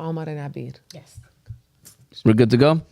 Omar and Abir. Yes. We're good to go? All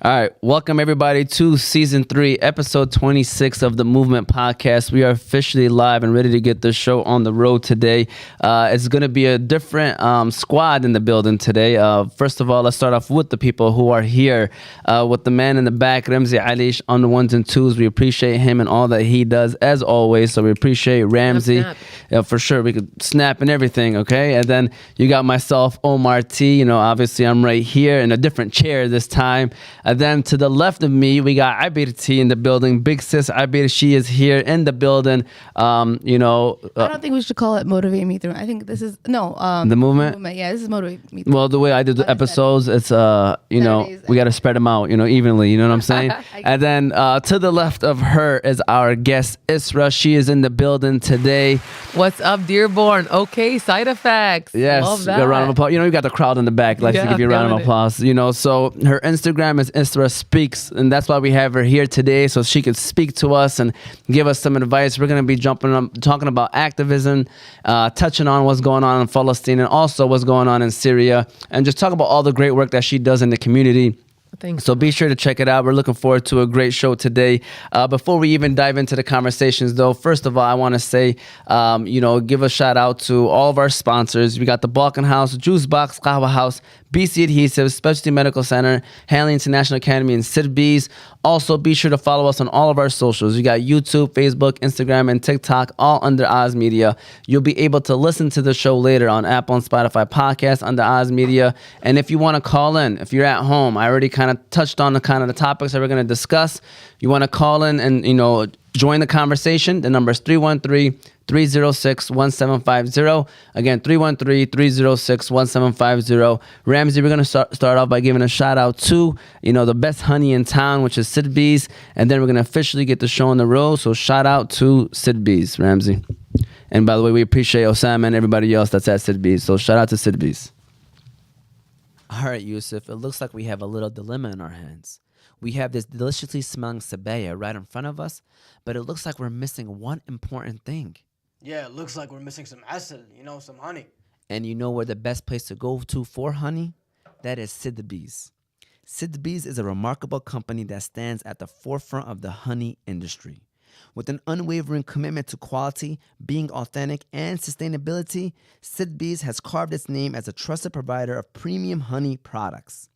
right. Welcome, everybody, to Season 3, Episode 26 of the Movement Podcast. We are officially live and ready to get this show on the road today. It's going to be a different squad in the building today. First of all, let's start off with the people who are here. With the man in the back, Ramzi Alish, on the ones and twos. We appreciate him and all that he does, as always. So we appreciate Ramzi. Snap. For sure. We could snap and everything, okay? And then you got myself, Omar T. You know, obviously, I'm right here in a different chair this time. And then to the left of me, we got Abir T in the building. Big sis Abir, she is here in the building. I don't think we should call it Motivate Me Through. I think this is the movement. Yeah, this is Motivate Me Through. Well, the way I did the episodes, it's we got to spread them out, evenly. You know what I'm saying? And then to the left of her is our guest Isra. She is in the building today. What's up, Dearborn? Okay, side effects. Yes, Love that. a round of applause. You got the crowd in the back. Like to give you a round of applause. So her Instagram is Isra Speaks, and that's why we have her here today, so she could speak to us and give us some advice. We're going to be talking about activism, touching on what's going on in Palestine and also what's going on in Syria, and just talk about all the great work that she does in the community. Thanks. So be sure to check it out. We're looking forward to a great show today. Before we even dive into the conversations, though, first of all, I want to say, give a shout out to all of our sponsors. We got the Balkan House, Juice Box, Qahwah House, BC Adhesives, Specialty Medical Center, Hanley International Academy, and Sidr Bees. Also, be sure to follow us on all of our socials. You got YouTube, Facebook, Instagram, and TikTok, all under Oz Media. You'll be able to listen to the show later on Apple and Spotify podcasts under Oz Media. And if you want to call in, if you're at home, I already kind of touched on the topics that we're going to discuss. You want to call in and, join the conversation. The number is 313-306-1750. Again, 313-306-1750. Ramsey, we're going to start off by giving a shout out to, the best honey in town, which is Sidr Bees. And then we're going to officially get the show on the road. So shout out to Sidr Bees, Ramsey. And by the way, we appreciate Osama and everybody else that's at Sidr Bees. So shout out to Sidr Bees. All right, Yusuf, it looks like we have a little dilemma in our hands. We have this deliciously smelling sabaya right in front of us, but it looks like we're missing one important thing. Yeah, it looks like we're missing some asal, some honey. And you know where the best place to go to for honey? That is Sidr Bees. Sidr Bees is a remarkable company that stands at the forefront of the honey industry. With an unwavering commitment to quality, being authentic, and sustainability, Sidr Bees has carved its name as a trusted provider of premium honey products.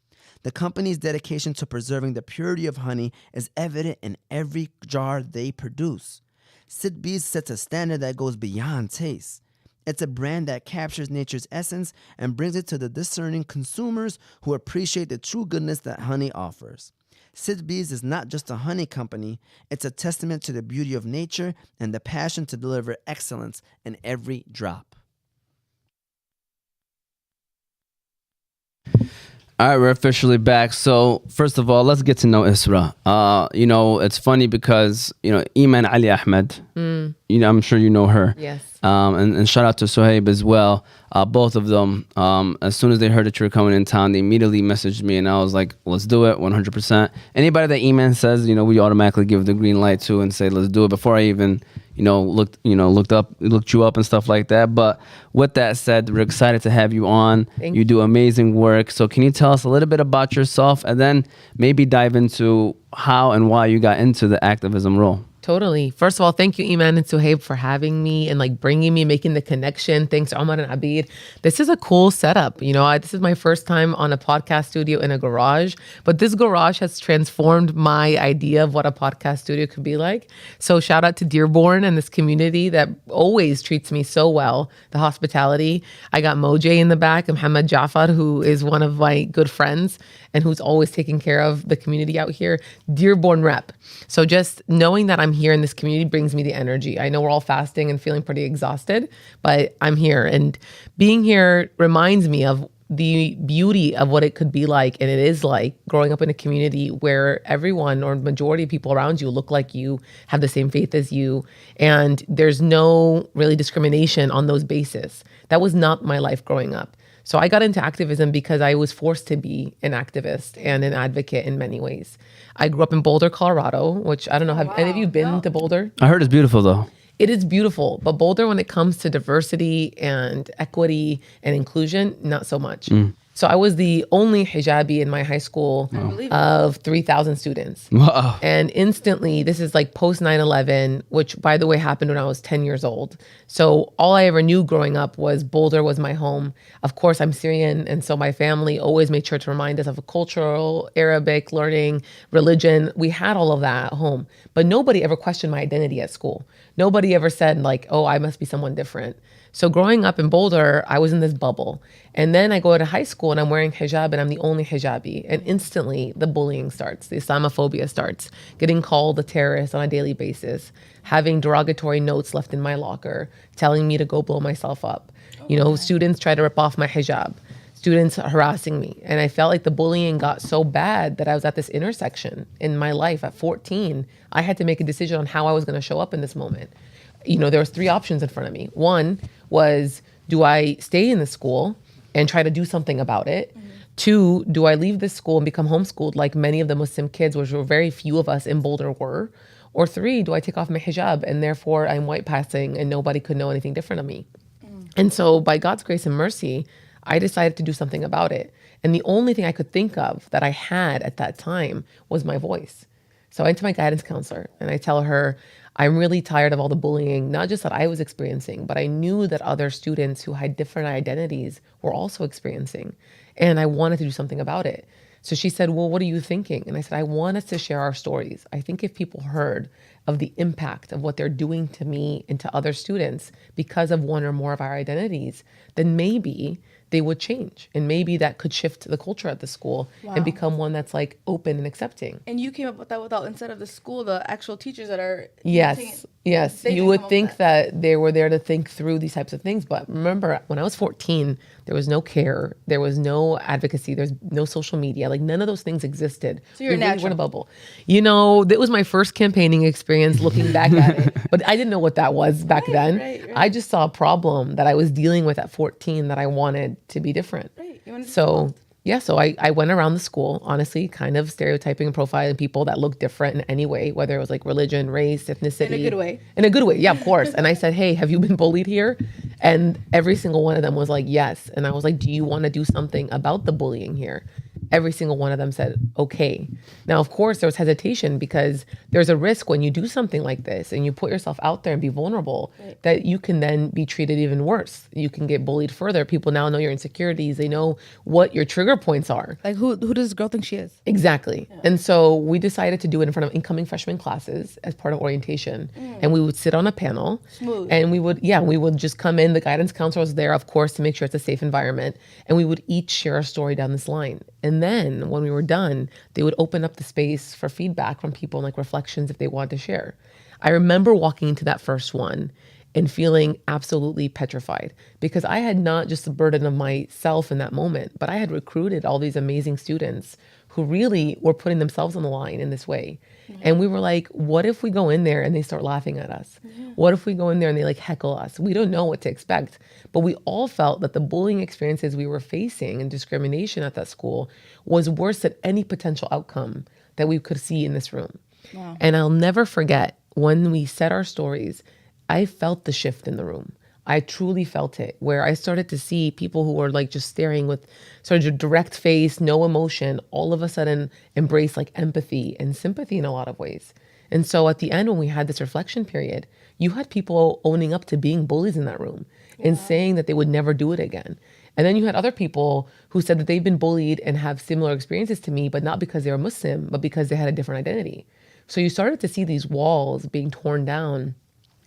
The company's dedication to preserving the purity of honey is evident in every jar they produce. Sidr Bees sets a standard that goes beyond taste. It's a brand that captures nature's essence and brings it to the discerning consumers who appreciate the true goodness that honey offers. Sidr Bees is not just a honey company, it's a testament to the beauty of nature and the passion to deliver excellence in every drop. All right, we're officially back. So first of all, let's get to know Isra. It's funny because, Iman Ali Ahmed, I'm sure you know her. Yes. And shout out to Sohaib as well. Both of them, as soon as they heard that you were coming in town, they immediately messaged me and I was like, let's do it 100%. Anybody that Iman says, we automatically give the green light to and say, let's do it before I even, looked you up and stuff like that. But with that said, we're excited to have you on. Thank you do amazing work. So can you tell us a little bit about yourself and then maybe dive into how and why you got into the activism role? Totally. First of all, thank you, Iman and Suhaib, for having me and bringing me, making the connection. Thanks, Omar and Abir. This is a cool setup. This is my first time on a podcast studio in a garage, but this garage has transformed my idea of what a podcast studio could be like. So shout out to Dearborn and this community that always treats me so well, the hospitality. I got Mojay in the back, and Muhammad Jafar, who is one of my good friends and who's always taking care of the community out here. Dearborn rep. So just knowing that I'm here in this community brings me the energy. I know we're all fasting and feeling pretty exhausted, but I'm here. And being here reminds me of the beauty of what it could be like, and it is like growing up in a community where everyone or majority of people around you look like you, have the same faith as you, and there's no really discrimination on those bases. That was not my life growing up. So I got into activism because I was forced to be an activist and an advocate in many ways. I grew up in Boulder, Colorado, which I don't know, have any of you been to Boulder? I heard it's beautiful though. It is beautiful, but Boulder, when it comes to diversity and equity and inclusion, not so much. So I was the only hijabi in my high school of 3,000 students. Wow. And instantly, this is like post 9/11, which by the way happened when I was 10 years old. So all I ever knew growing up was Boulder was my home. Of course, I'm Syrian. And so my family always made sure to remind us of a cultural, Arabic learning, religion. We had all of that at home. But nobody ever questioned my identity at school. Nobody ever said like, oh, I must be someone different. So growing up in Boulder, I was in this bubble. And then I go to high school and I'm wearing hijab and I'm the only hijabi. And instantly the bullying starts, the Islamophobia starts, getting called a terrorist on a daily basis, having derogatory notes left in my locker, telling me to go blow myself up. Students try to rip off my hijab, students harassing me. And I felt like the bullying got so bad that I was at this intersection in my life at 14. I had to make a decision on how I was going to show up in this moment. There was 3 options in front of me. One was, do I stay in the school and try to do something about it? 2, do I leave this school and become homeschooled like many of the Muslim kids, which were very few of us in Boulder were? Or 3, do I take off my hijab and therefore I'm white passing and nobody could know anything different of me? And so by God's grace and mercy, I decided to do something about it. And the only thing I could think of that I had at that time was my voice. So I went to my guidance counselor and I tell her, I'm really tired of all the bullying, not just that I was experiencing, but I knew that other students who had different identities were also experiencing. And I wanted to do something about it. So she said, well, what are you thinking? And I said, I want us to share our stories. I think if people heard of the impact of what they're doing to me and to other students because of one or more of our identities, then maybe they would change. And maybe that could shift the culture at the school and become one that's like open and accepting. And you came up with that without, instead of the school, the actual teachers that are... Yes. You would think that they were there to think through these types of things. But remember, when I was 14, there was no care. There was no advocacy. There's no social media. Like none of those things existed. So you're natural. We're in a bubble. That was my first campaigning experience looking back at it. But I didn't know what that was back then. Right. I just saw a problem that I was dealing with at 14 that I wanted to be different. Right. So I went around the school, honestly, kind of stereotyping and profiling people that looked different in any way, whether it was like religion, race, ethnicity. In a good way. In a good way, yeah, of course. And I said, hey, have you been bullied here? And every single one of them was like, yes. And I was like, do you want to do something about the bullying here? Every single one of them said, okay. Now, of course, there was hesitation because there's a risk when you do something like this and you put yourself out there and be vulnerable, that you can then be treated even worse. You can get bullied further. People now know your insecurities. They know what your trigger points are. Like who does this girl think she is? Exactly. Yeah. And so we decided to do it in front of incoming freshman classes as part of orientation. And we would sit on a panel. Smooth. And we would just come in. The guidance counselor was there, of course, to make sure it's a safe environment. And we would each share a story down this line. And then when we were done, they would open up the space for feedback from people and like reflections if they wanted to share. I remember walking into that first one and feeling absolutely petrified because I had not just the burden of myself in that moment, but I had recruited all these amazing students who really were putting themselves on the line in this way. Mm-hmm. And we were like, what if we go in there and they start laughing at us? Mm-hmm. What if we go in there and they like heckle us? We don't know what to expect. But we all felt that the bullying experiences we were facing and discrimination at that school was worse than any potential outcome that we could see in this room. Wow. And I'll never forget when we said our stories, I felt the shift in the room. I truly felt it, where I started to see people who were like just staring with sort of direct face, no emotion, all of a sudden embrace like empathy and sympathy in a lot of ways. And so at the end, when we had this reflection period, you had people owning up to being bullies in that room and saying that they would never do it again. And then you had other people who said that they've been bullied and have similar experiences to me, but not because they were Muslim, but because they had a different identity. So you started to see these walls being torn down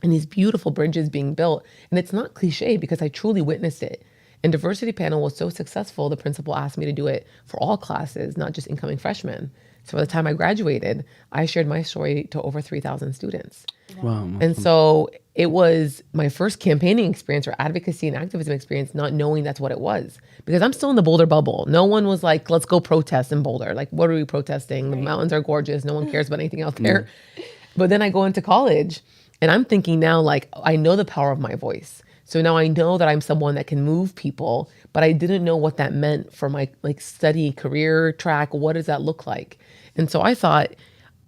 and these beautiful bridges being built. And it's not cliche because I truly witnessed it. And diversity panel was so successful, the principal asked me to do it for all classes, not just incoming freshmen. So by the time I graduated, I shared my story to over 3,000 students. Wow. And so it was my first campaigning experience or advocacy and activism experience, not knowing that's what it was. Because I'm still in the Boulder bubble. No one was like, let's go protest in Boulder. Like, what are we protesting? The mountains are gorgeous. No one cares about anything out there. But then I go into college and I'm thinking now, like, I know the power of my voice. So now I know that I'm someone that can move people, but I didn't know what that meant for my like study career track. What does that look like? And so I thought,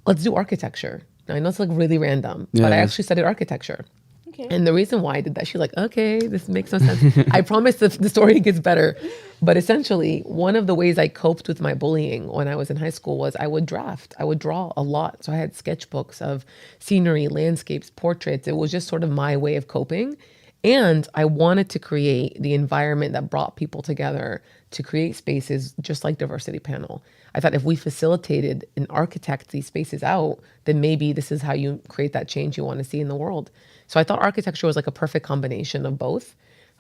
let's do architecture. Now I know it's like really random, but I actually studied architecture. Okay. And the reason why I did that, she's like, okay, this makes no sense. I promise the story gets better. But essentially, one of the ways I coped with my bullying when I was in high school was I would draft. I would draw a lot. So I had sketchbooks of scenery, landscapes, portraits. It was just sort of my way of coping. And I wanted to create the environment that brought people together to create spaces just like Diversity Panel. I thought if we facilitated and architect these spaces out, then maybe this is how you create that change you want to see in the world. So I thought architecture was like a perfect combination of both.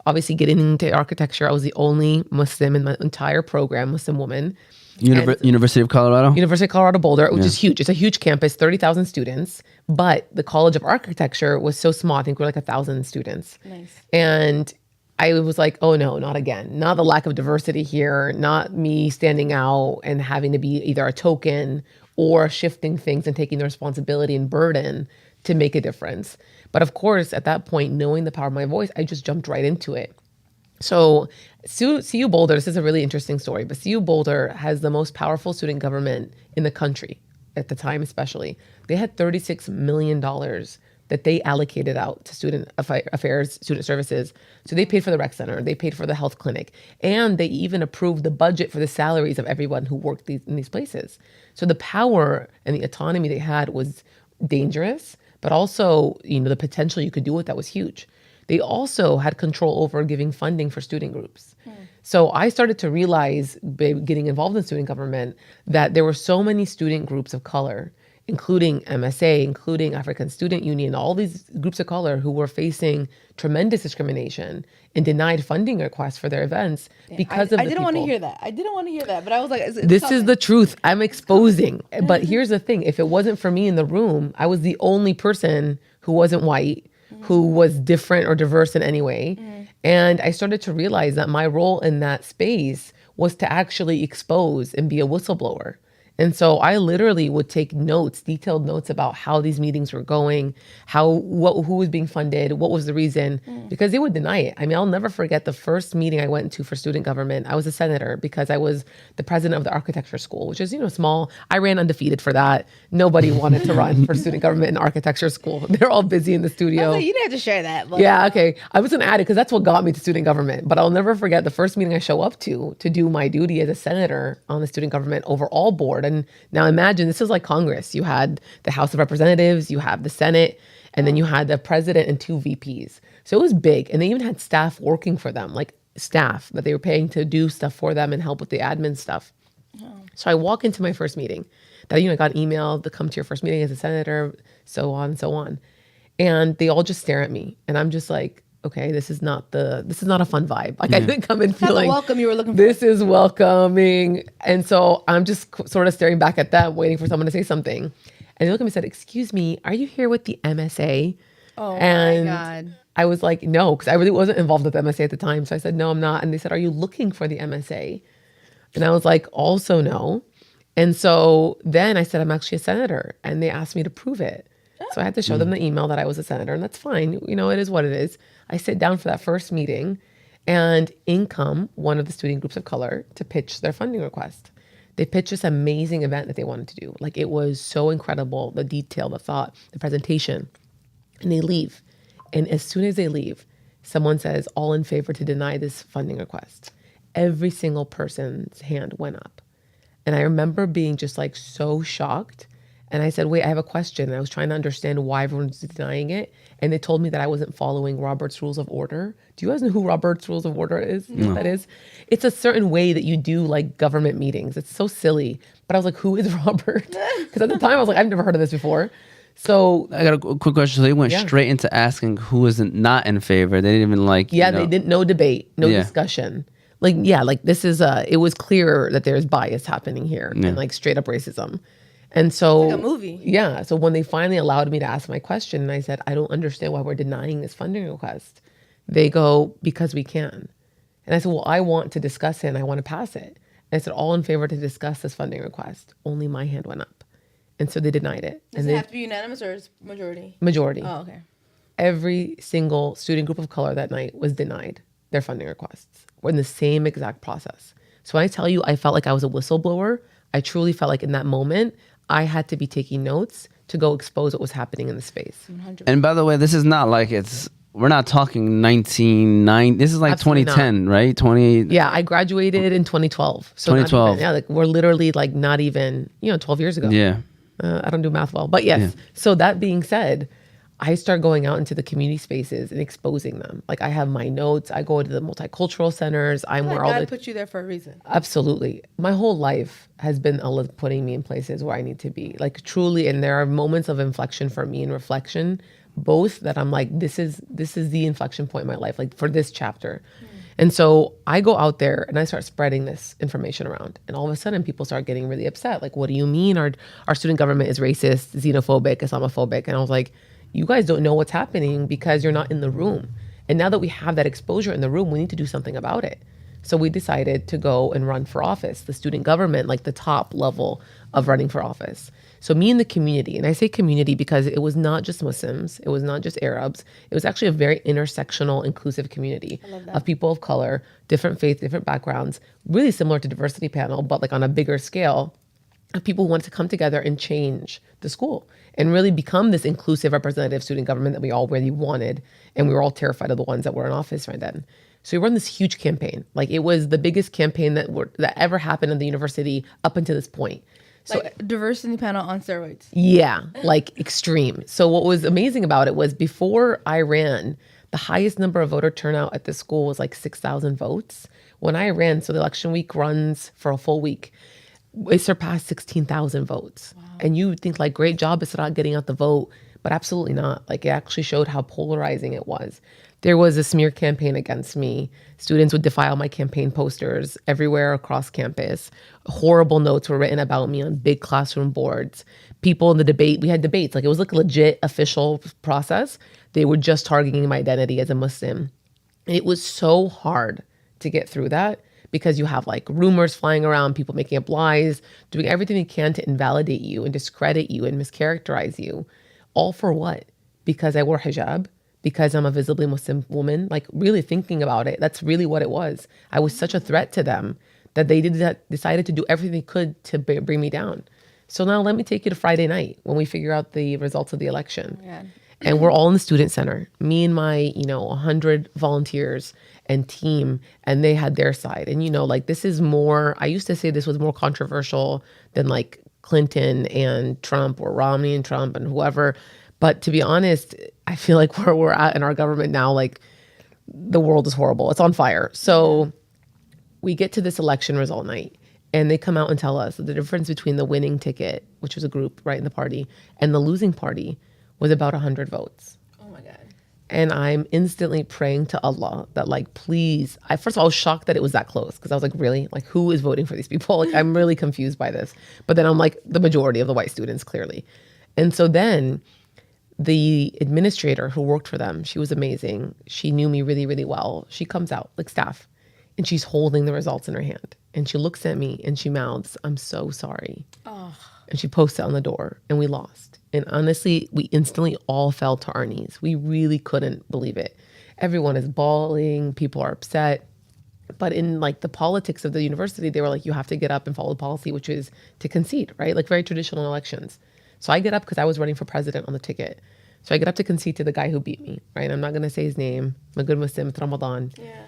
Obviously, getting into architecture, I was the only Muslim in my entire program, Muslim woman. University of Colorado? University of Colorado Boulder, which is huge. It's a huge campus, 30,000 students. But the College of Architecture was so small. I think we're like 1,000 students. Nice. And I was like, oh no, not again. Not the lack of diversity here, not me standing out and having to be either a token or shifting things and taking the responsibility and burden to make a difference. But of course, at that point, knowing the power of my voice, I just jumped right into it. So CU Boulder, this is a really interesting story, but CU Boulder has the most powerful student government in the country at the time, especially. They had $36 million that they allocated out to student affairs, student services. So they paid for the rec center, they paid for the health clinic, and they even approved the budget for the salaries of everyone who worked in these places. So the power and the autonomy they had was dangerous, but also, the potential you could do with that was huge. They also had control over giving funding for student groups. So I started to realize, getting involved in student government, that there were so many student groups of color, including MSA, including African Student Union, all these groups of color who were facing tremendous discrimination and denied funding requests for their events because of the I didn't want to hear that. I didn't want to hear that, but I was like, this is the truth. I'm exposing. But here's the thing. If it wasn't for me in the room, I was the only person who wasn't white, who was different or diverse in any way. And I started to realize that my role in that space was to actually expose and be a whistleblower. And so I literally would take notes, detailed notes about how these meetings were going, who was being funded, what was the reason, because they would deny it. I mean, I'll never forget the first meeting I went to for student government. I was a senator because I was the president of the architecture school, which is, small. I ran undefeated for that. Nobody wanted to run for student government and architecture school. They're all busy in the studio. You didn't have to share that. But yeah, okay. I was an addict because that's what got me to student government. But I'll never forget the first meeting I show up to do my duty as a senator on the student government overall board. And now imagine, this is like Congress. You had the House of Representatives, you have the Senate, and then you had the president and 2 VPs. So it was big. And they even had staff working for them, like staff that they were paying to do stuff for them and help with the admin stuff. So I walk into my first meeting that, I got emailed to come to your first meeting as a senator, so on and so on. And they all just stare at me. And I'm just like, okay, this is not a fun vibe. Like I didn't come in feeling welcome you were looking for. This is welcoming. And so I'm just sort of staring back at them, waiting for someone to say something. And they looked at me and said, excuse me, are you here with the MSA? Oh and my God. I was like, no, because I really wasn't involved with MSA at the time. So I said, no, I'm not. And they said, are you looking for the MSA? And I was like, also no. And so then I said, I'm actually a senator. And they asked me to prove it. So I had to show them the email that I was a senator, and that's fine. It is what it is. I sit down for that first meeting, and in come one of the student groups of color to pitch their funding request. They pitched this amazing event that they wanted to do. Like, it was so incredible, the detail, the thought, the presentation. And they leave. And as soon as they leave, someone says, all in favor to deny this funding request. Every single person's hand went up. And I remember being just like so shocked. And I said, wait, I have a question. And I was trying to understand why everyone's denying it. And they told me that I wasn't following Robert's Rules of Order. Do you guys know who Robert's Rules of Order is? No. What that is? It's a certain way that you do like government meetings. It's so silly. But I was like, who is Robert? Because at the time I was like, I've never heard of this before. So I got a quick question. So they went straight into asking who isn't not in favor. They didn't even like, they didn't, no debate, no discussion. Like this is it was clear that there's bias happening here and like straight up racism. And so it's like a movie. Yeah. So when they finally allowed me to ask my question, and I said, I don't understand why we're denying this funding request. They go, because we can. And I said, well, I want to discuss it and I want to pass it. And I said, all in favor to discuss this funding request. Only my hand went up. And so they denied it. Does it have to be unanimous or is majority? Majority. Oh, okay. Every single student group of color that night was denied their funding requests. We're in the same exact process. So when I tell you I felt like I was a whistleblower, I truly felt like in that moment, I had to be taking notes to go expose what was happening in the space. 100%. And by the way, this is not like it's we're not talking 1990. This is like Absolutely 2010, right? 20. Yeah, I graduated in 2012. So 2012. yeah, like we're literally like not even 12 years ago. Yeah. I don't do math well, but yes. Yeah. So that being said, I start going out into the community spaces and exposing them. Like I have my notes. I go to the multicultural centers. I'm where all God the put you there for a reason. absolutely. My whole life has been Allah putting me in places where I need to be. Like truly, and there are moments of inflection for me and reflection, both that I'm like, this is the inflection point in my life, like for this chapter. And so I go out there and I start spreading this information around. And all of a sudden people start getting really upset. Like, what do you mean our student government is racist, xenophobic, Islamophobic? And I was like, you guys don't know what's happening because you're not in the room. And now that we have that exposure in the room, we need to do something about it. So we decided to go and run for office, the student government, like the top level of running for office. So me and the community, and I say community because it was not just Muslims, it was not just Arabs, it was actually a very intersectional, inclusive community of people of color, different faiths, different backgrounds, really similar to diversity panel, but like on a bigger scale, of people who wanted to come together and change the school and really become this inclusive representative student government that we all really wanted. And we were all terrified of the ones that were in office right then. So we run this huge campaign. Like it was the biggest campaign that ever happened in the university up until this point. So Like diversity panel on steroids. yeah, like extreme. So what was amazing about it was before I ran, the highest number of voter turnout at this school was like 6,000 votes. When I ran, so the election week runs for a full week, it surpassed 16,000 votes. Wow. And you think like, great job, Isra, getting out the vote, but absolutely not. Like it actually showed how polarizing it was. There was a smear campaign against me. Students would defile my campaign posters everywhere across campus. Horrible notes were written about me on big classroom boards. People in the debate, we had debates, like it was like a legit official process. They were just targeting my identity as a Muslim. And it was so hard to get through that because you have like rumors flying around, people making up lies, doing everything they can to invalidate you and discredit you and mischaracterize you. All for what? Because I wore hijab? Because I'm a visibly Muslim woman, like really thinking about it, that's really what it was. I was such a threat to them that they decided to do everything they could to bring me down. So now let me take you to Friday night when we figure out the results of the election. Yeah. And we're all in the student center, me and my, 100 volunteers and team, and they had their side. And, like this is more, I used to say this was more controversial than like Clinton and Trump or Romney and Trump and whoever. But to be honest, I feel like where we're at in our government now, like the world is horrible. It's on fire. So we get to this election result night and they come out and tell us that the difference between the winning ticket, which was a group right in the party, and the losing party was about 100 votes. Oh my God. And I'm instantly praying to Allah that like, please, first of all, I was shocked that it was that close because I was like, really? Like who is voting for these people? Like I'm really confused by this. But then I'm like, the majority of the white students, clearly. And so then the administrator who worked for them, she was amazing. She knew me really, really well. She comes out, like staff, and she's holding the results in her hand. And she looks at me and she mouths, "I'm so sorry." Oh. And she posts it on the door and we lost. And honestly, we instantly all fell to our knees. We really couldn't believe it. Everyone is bawling. People are upset. But in like the politics of the university, they were like, you have to get up and follow the policy, which is to concede, right? Like very traditional elections. So I get up because I was running for president on the ticket. So I get up to concede to the guy who beat me, right? I'm not going to say his name. I'm a good Muslim. It's Ramadan. Yeah.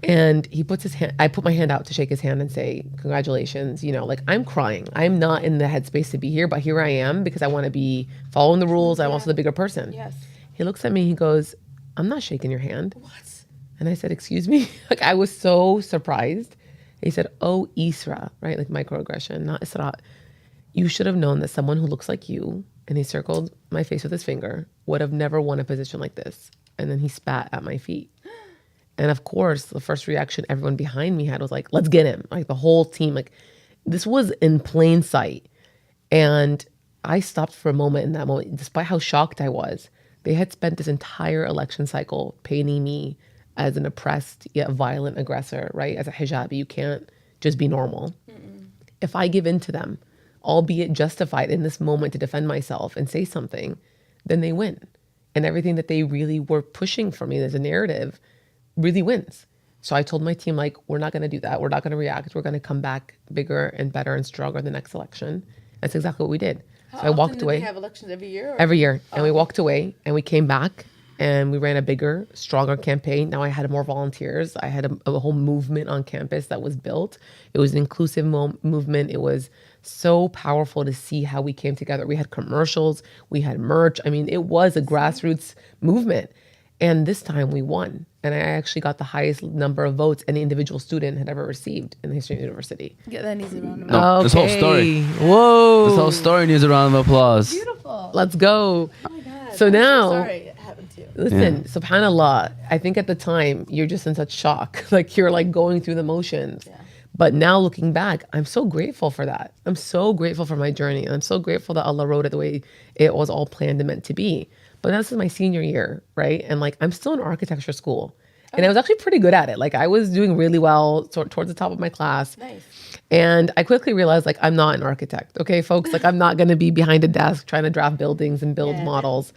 And he puts his hand, I put my hand out to shake his hand and say, congratulations. Like I'm crying. I'm not in the headspace to be here, but here I am because I want to be following the rules. I'm also the bigger person. Yes. He looks at me, he goes, "I'm not shaking your hand." What? And I said, "Excuse me?" Like I was so surprised. He said, "Oh, Isra," right? Like microaggression, not Isra. "You should have known that someone who looks like you," and he circled my face with his finger, "would have never won a position like this." And then he spat at my feet. And of course, the first reaction everyone behind me had was like, "Let's get him." Like the whole team, like this was in plain sight. And I stopped for a moment in that moment, despite how shocked I was. They had spent this entire election cycle painting me as an oppressed yet violent aggressor, right? As a hijabi, you can't just be normal. If I give in to them, albeit justified in this moment to defend myself and say something, then they win. And everything that they really were pushing for me as a narrative really wins. So I told my team, like, we're not going to do that. We're not going to react. We're going to come back bigger and better and stronger the next election. That's exactly what we did. So I walked away. They have elections every year? Every year. And we walked away and we came back and we ran a bigger, stronger campaign. Now I had more volunteers. I had a whole movement on campus that was built. It was an inclusive movement. It was so powerful to see how we came together. We had commercials, we had merch. I mean, it was a grassroots movement. And this time we won. And I actually got the highest number of votes any individual student had ever received in the history of the university. Yeah, that needs a round of No, applause. this whole story. Whoa. This whole story needs a round of applause. Beautiful. Let's go. Oh my God. So I'm now- sorry it happened to you. Listen, subhanAllah, I think at the time you're just in such shock. Like you're like going through the motions. Yeah. But now looking back, I'm so grateful for that. I'm so grateful for my journey. And I'm so grateful that Allah wrote it the way it was all planned and meant to be. But this is my senior year, right? And like I'm still in architecture school. And I was actually pretty good at it. Like I was doing really well towards the top of my class. Nice. And I quickly realized like I'm not an architect. Okay, folks, like I'm not going to be behind a desk trying to draft buildings and build models.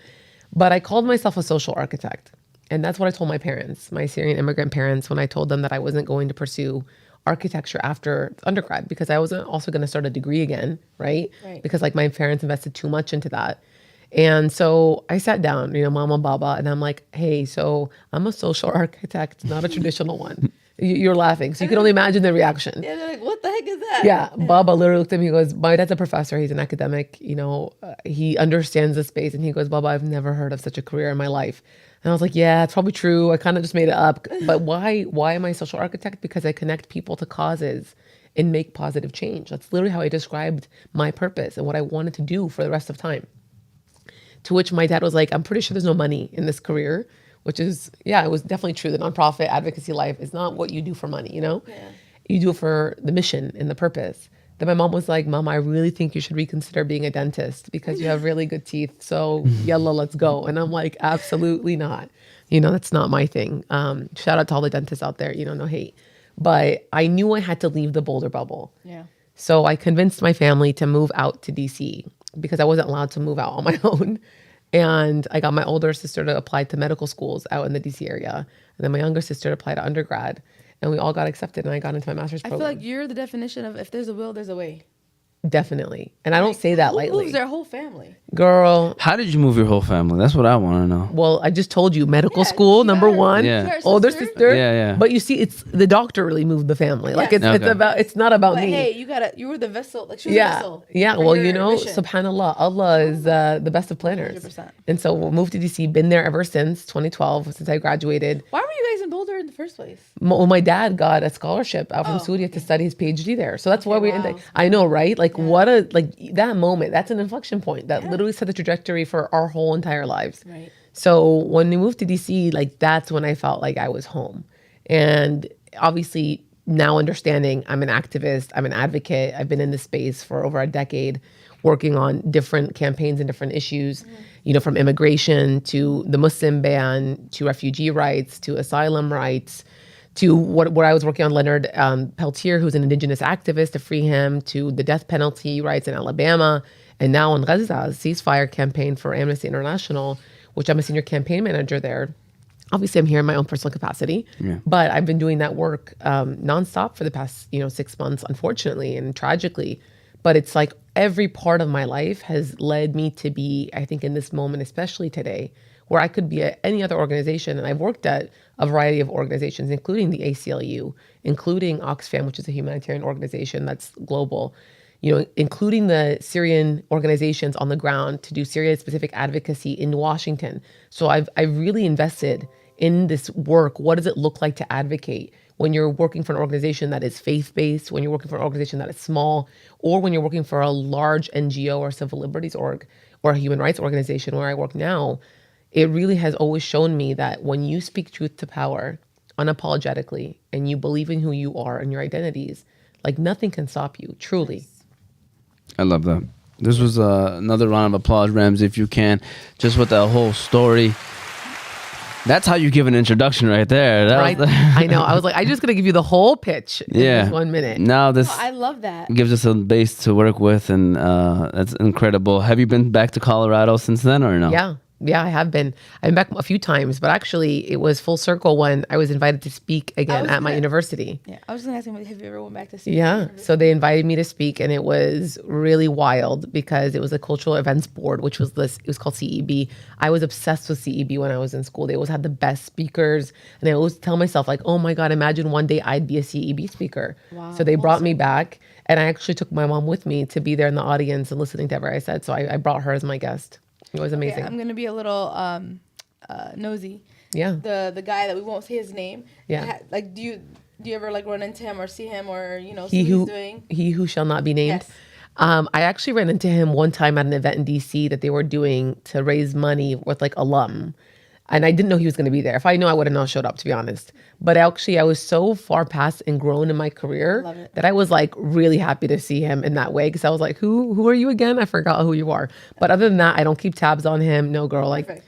But I called myself a social architect. And that's what I told my parents, my Syrian immigrant parents, when I told them that I wasn't going to pursue architecture after undergrad because I wasn't also going to start a degree again, right? Because like my parents invested too much into that. And so I sat down, mama, baba, and I'm like, hey, so I'm a social architect, not a traditional one. You're laughing. So you can only imagine the reaction. Yeah, they're like, what the heck is that? Yeah. Baba literally looked at me. He goes, my dad's a professor. He's an academic. He understands the space. And he goes, Baba, I've never heard of such a career in my life. And I was like, yeah, it's probably true. I kind of just made it up. But why am I a social architect? Because I connect people to causes and make positive change. That's literally how I described my purpose and what I wanted to do for the rest of time. To which my dad was like, I'm pretty sure there's no money in this career, which is, it was definitely true. The nonprofit advocacy life is not what you do for money, You do it for the mission and the purpose. Then my mom was like, Mom, I really think you should reconsider being a dentist because you have really good teeth. So yalla, let's go. And I'm like, absolutely not. That's not my thing. Shout out to all the dentists out there, no hate. But I knew I had to leave the Boulder bubble. Yeah. So I convinced my family to move out to DC because I wasn't allowed to move out on my own. And I got my older sister to apply to medical schools out in the DC area. And then my younger sister applied to undergrad. And we all got accepted and I got into my master's program. I feel like you're the definition of if there's a will, there's a way. Definitely. And I don't say that lightly. Who moves their whole family? Girl. How did you move your whole family? That's what I want to know. Well, I just told you, medical school, number one. Yeah. Older sister. Yeah. But you see, it's the doctor really moved the family. Like it's Okay. it's not about But me. hey, you were the vessel. Like she was the vessel. Yeah. for Well, your mission. subhanAllah, Allah is the best of planners. 100%. And so we moved to DC, been there ever since 2012, since I graduated. Why were you guys in Boulder in the first place? Well, my dad got a scholarship out from Syria to study his PhD there. So that's why we ended. I know, right? Like that moment, that's an inflection point that literally set the trajectory for our whole entire lives. Right. So when we moved to DC, like that's when I felt like I was home. And obviously now understanding I'm an activist, I'm an advocate. I've been in this space for over a decade, working on different campaigns and different issues, from immigration to the Muslim ban, to refugee rights, to asylum rights, to what I was working on Leonard Peltier, who's an indigenous activist, to free him, to the death penalty rights in Alabama, and now in Gaza, ceasefire campaign for Amnesty International, which I'm a senior campaign manager there. Obviously, I'm here in my own personal capacity, but I've been doing that work nonstop for the past 6 months, unfortunately and tragically. But it's like every part of my life has led me to be, I think in this moment, especially today, where I could be at any other organization. And I've worked at a variety of organizations, including the ACLU, including Oxfam, which is a humanitarian organization that's global, including the Syrian organizations on the ground to do Syria-specific advocacy in Washington. So I've really invested in this work. What does it look like to advocate when you're working for an organization that is faith-based, when you're working for an organization that is small, or when you're working for a large NGO or civil liberties org or a human rights organization where I work now? It really has always shown me that when you speak truth to power unapologetically and you believe in who you are and your identities, like nothing can stop you, truly. I love that. This was another round of applause, Ramsey, if you can, just with the whole story. That's how you give an introduction right there. I know. I was like, I'm just going to give you the whole pitch in this 1 minute. Now this I love that. gives us a base to work with, and that's incredible. Have you been back to Colorado since then or no? Yeah. Yeah, I have been. I've been back a few times, but actually it was full circle when I was invited to speak again at my university. Yeah, I was going to ask him, have you ever went back to speak? Yeah. So they invited me to speak, and it was really wild because it was a cultural events board, which was this, it was called CEB. I was obsessed with CEB when I was in school. They always had the best speakers. And I always tell myself, like, oh my God, imagine one day I'd be a CEB speaker. Wow, so they brought me back, and I actually took my mom with me to be there in the audience and listening to everything I said. So I brought her as my guest. It was amazing. Okay, I'm gonna be a little nosy. Yeah. The guy that we won't say his name. Yeah. Like, do you ever like run into him or see him or see He what who he's doing? he who shall not be named. Yes. I actually ran into him one time at an event in DC that they were doing to raise money with like alum. And I didn't know he was going to be there. If I knew, I would have not showed up, to be honest. But actually, I was so far past and grown in my career Love it. that I was like really happy to see him in that way. Because I was like, who are you again? I forgot who you are. But other than that, I don't keep tabs on him. No, girl, like, Perfect.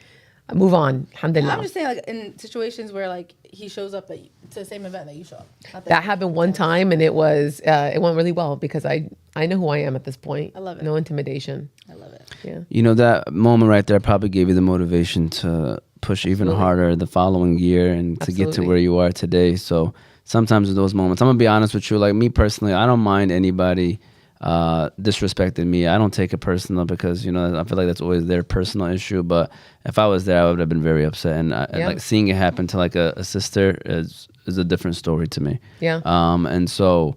move on. Alhamdulillah. I'm just saying, like, in situations where like he shows up to the same event that you show up. Not That happened one time, and it went really well because I know who I am at this point. I love it. No intimidation. I love it. Yeah. You know, that moment right there probably gave you the motivation to push even harder the following year and to get to Absolutely. where you are today. So sometimes in those moments, I'm gonna be honest with you, like me personally, I don't mind anybody disrespecting me. I don't take it personal because, you know, I feel like that's always their personal issue. But if I was there, I would have been very upset. And like seeing it happen to like a sister is a different story to me. Yeah. And so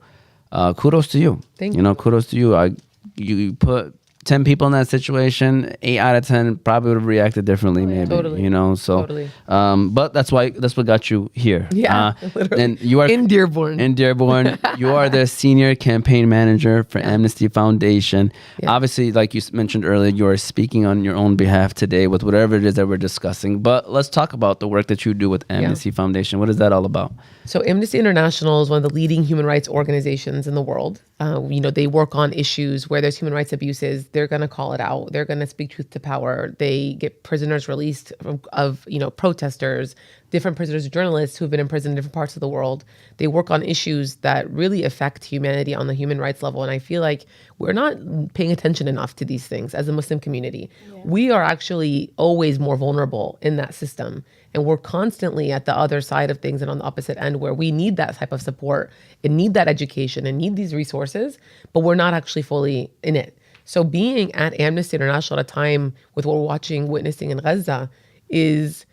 kudos to you. Thank you. Know, kudos to you. You put 10 people in that situation, 8 out of 10 probably would have reacted differently, maybe. Totally. You know, so. Totally. But that's what got you here. Yeah, literally. And you are In Dearborn. In Dearborn, you are the senior campaign manager for Amnesty Foundation. Yeah. Obviously, like you mentioned earlier, you are speaking on your own behalf today with whatever it is that we're discussing. But let's talk about the work that you do with Amnesty Foundation. What is that all about? So Amnesty International is one of the leading human rights organizations in the world. They work on issues where there's human rights abuses. They're going to call it out. They're going to speak truth to power. They get prisoners released of protesters, different prisoners, journalists who've been in prison in different parts of the world. They work on issues that really affect humanity on the human rights level. And I feel like we're not paying attention enough to these things as a Muslim community. Yeah. We are actually always more vulnerable in that system. And we're constantly at the other side of things and on the opposite end where we need that type of support and need that education and need these resources, but we're not actually fully in it. So being at Amnesty International at a time with what we're witnessing in Gaza it's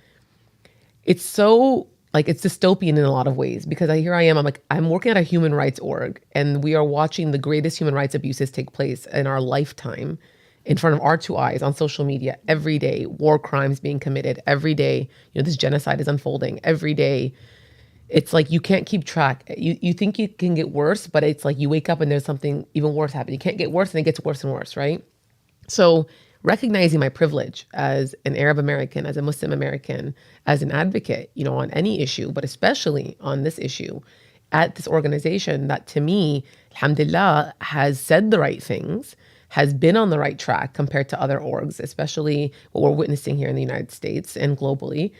so it's dystopian in a lot of ways because here I am, I'm working at a human rights org and we are watching the greatest human rights abuses take place in our lifetime in front of our two eyes on social media every day, war crimes being committed every day. This genocide is unfolding every day. It's like you can't keep track. You think you can get worse, but it's like you wake up and there's something even worse happening. You can't get worse and it gets worse and worse, right? So recognizing my privilege as an Arab American, as a Muslim American, as an advocate, on any issue, but especially on this issue at this organization that to me, alhamdulillah, has said the right things, has been on the right track compared to other orgs, especially what we're witnessing here in the United States and globally.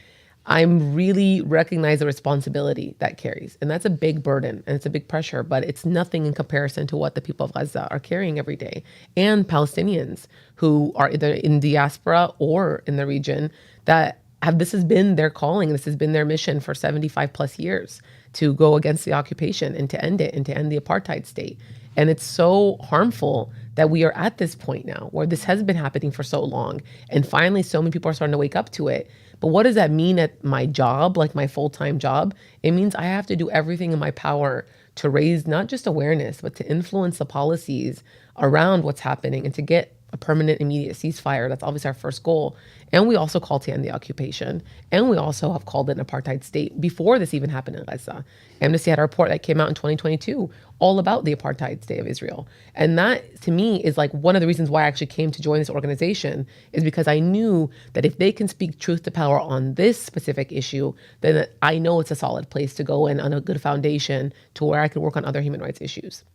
I'm really recognize the responsibility that carries. And that's a big burden and it's a big pressure, but it's nothing in comparison to what the people of Gaza are carrying every day. And Palestinians who are either in diaspora or in the region that this has been their calling, this has been their mission for 75 plus years to go against the occupation and to end it and to end the apartheid state. And it's so harmful that we are at this point now where this has been happening for so long. And finally, so many people are starting to wake up to it. But what does that mean at my job, like my full-time job? It means I have to do everything in my power to raise not just awareness, but to influence the policies around what's happening and to get a permanent immediate ceasefire. That's obviously our first goal. And we also call to end the occupation. And we also have called it an apartheid state before this even happened in Gaza. Amnesty had a report that came out in 2022 all about the apartheid state of Israel. And that, to me, is like one of the reasons why I actually came to join this organization is because I knew that if they can speak truth to power on this specific issue, then I know it's a solid place to go in on a good foundation to where I can work on other human rights issues.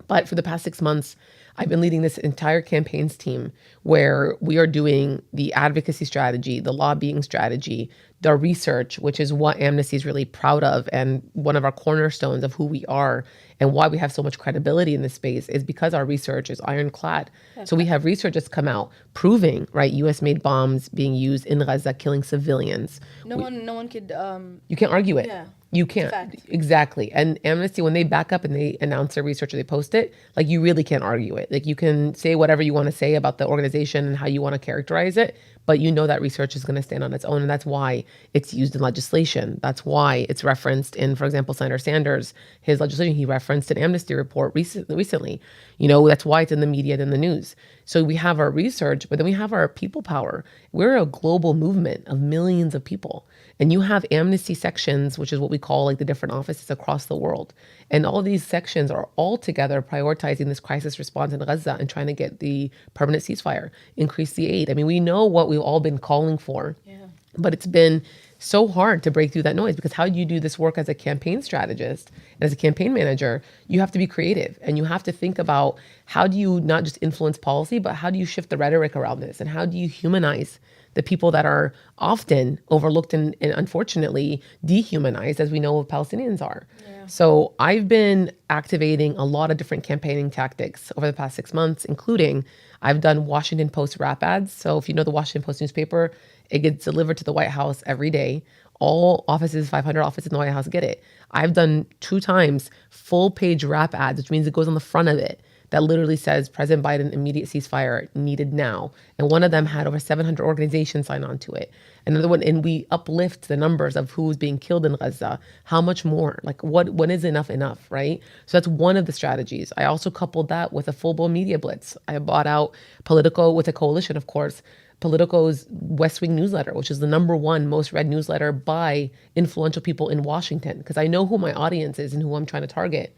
But for the past 6 months, I've been leading this entire campaigns team where we are doing the advocacy strategy, the lobbying strategy our research, which is what Amnesty is really proud of and one of our cornerstones of who we are and why we have so much credibility in this space, is because our research is ironclad. So we have research that's come out proving, right, U.S. made bombs being used in Gaza, killing civilians. No one could. You can't argue it. Yeah. You can't. Fact. Exactly. And Amnesty, when they back up and they announce their research or they post it, like, you really can't argue it. Like, you can say whatever you want to say about the organization and how you want to characterize it, but you know that research is going to stand on its own. And that's why it's used in legislation. That's why it's referenced in, for example, Senator Sanders, his legislation, he referenced an Amnesty report recently. That's why it's in the media and in the news. So we have our research, but then we have our people power. We're a global movement of millions of people. And you have Amnesty sections, which is what we call like the different offices across the world. And all these sections are all together prioritizing this crisis response in Gaza and trying to get the permanent ceasefire, increase the aid. I mean, we know what we've all been calling for, but it's been so hard to break through that noise, because how do you do this work as a campaign strategist and as a campaign manager? You have to be creative and you have to think about how do you not just influence policy, but how do you shift the rhetoric around this, and how do you humanize the people that are often overlooked and unfortunately dehumanized, as we know Palestinians are. Yeah. So I've been activating a lot of different campaigning tactics over the past 6 months, including I've done Washington Post rap ads. So if you know the Washington Post newspaper, it gets delivered to the White House every day. All offices, 500 offices in the White House get it. I've done 2 times full page rap ads, which means it goes on the front of it, that literally says President Biden, immediate ceasefire needed now. And one of them had over 700 organizations sign on to it. Another one, and we uplift the numbers of who's being killed in Gaza. How much more? Like, when is enough, right? So that's one of the strategies. I also coupled that with a full-blown media blitz. I bought out Politico with a coalition, of course, Politico's West Wing newsletter, which is the #1 most read newsletter by influential people in Washington, because I know who my audience is and who I'm trying to target.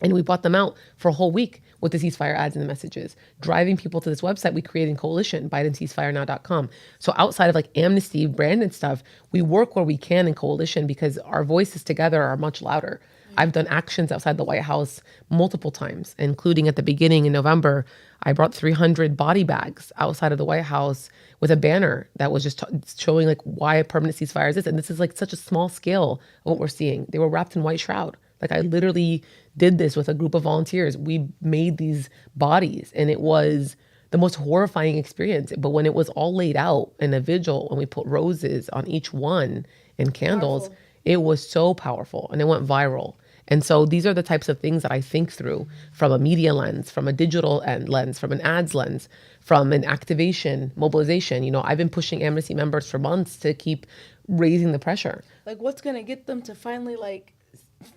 And we bought them out for a whole week with the ceasefire ads and the messages, driving people to this website we created in coalition, BidenCeaseFireNow.com. So outside of like Amnesty branded stuff, we work where we can in coalition because our voices together are much louder. I've done actions outside the White House multiple times, including at the beginning in November, I brought 300 body bags outside of the White House with a banner that was just showing like why a permanent ceasefire is this. And this is like such a small scale of what we're seeing. They were wrapped in white shroud. Like, I literally did this with a group of volunteers. We made these bodies and it was the most horrifying experience. But when it was all laid out in a vigil and we put roses on each one and candles, it was so powerful and it went viral. And so these are the types of things that I think through from a media lens, from a digital lens, from an ads lens, from an activation, mobilization. I've been pushing Amnesty members for months to keep raising the pressure. Like, what's going to get them to finally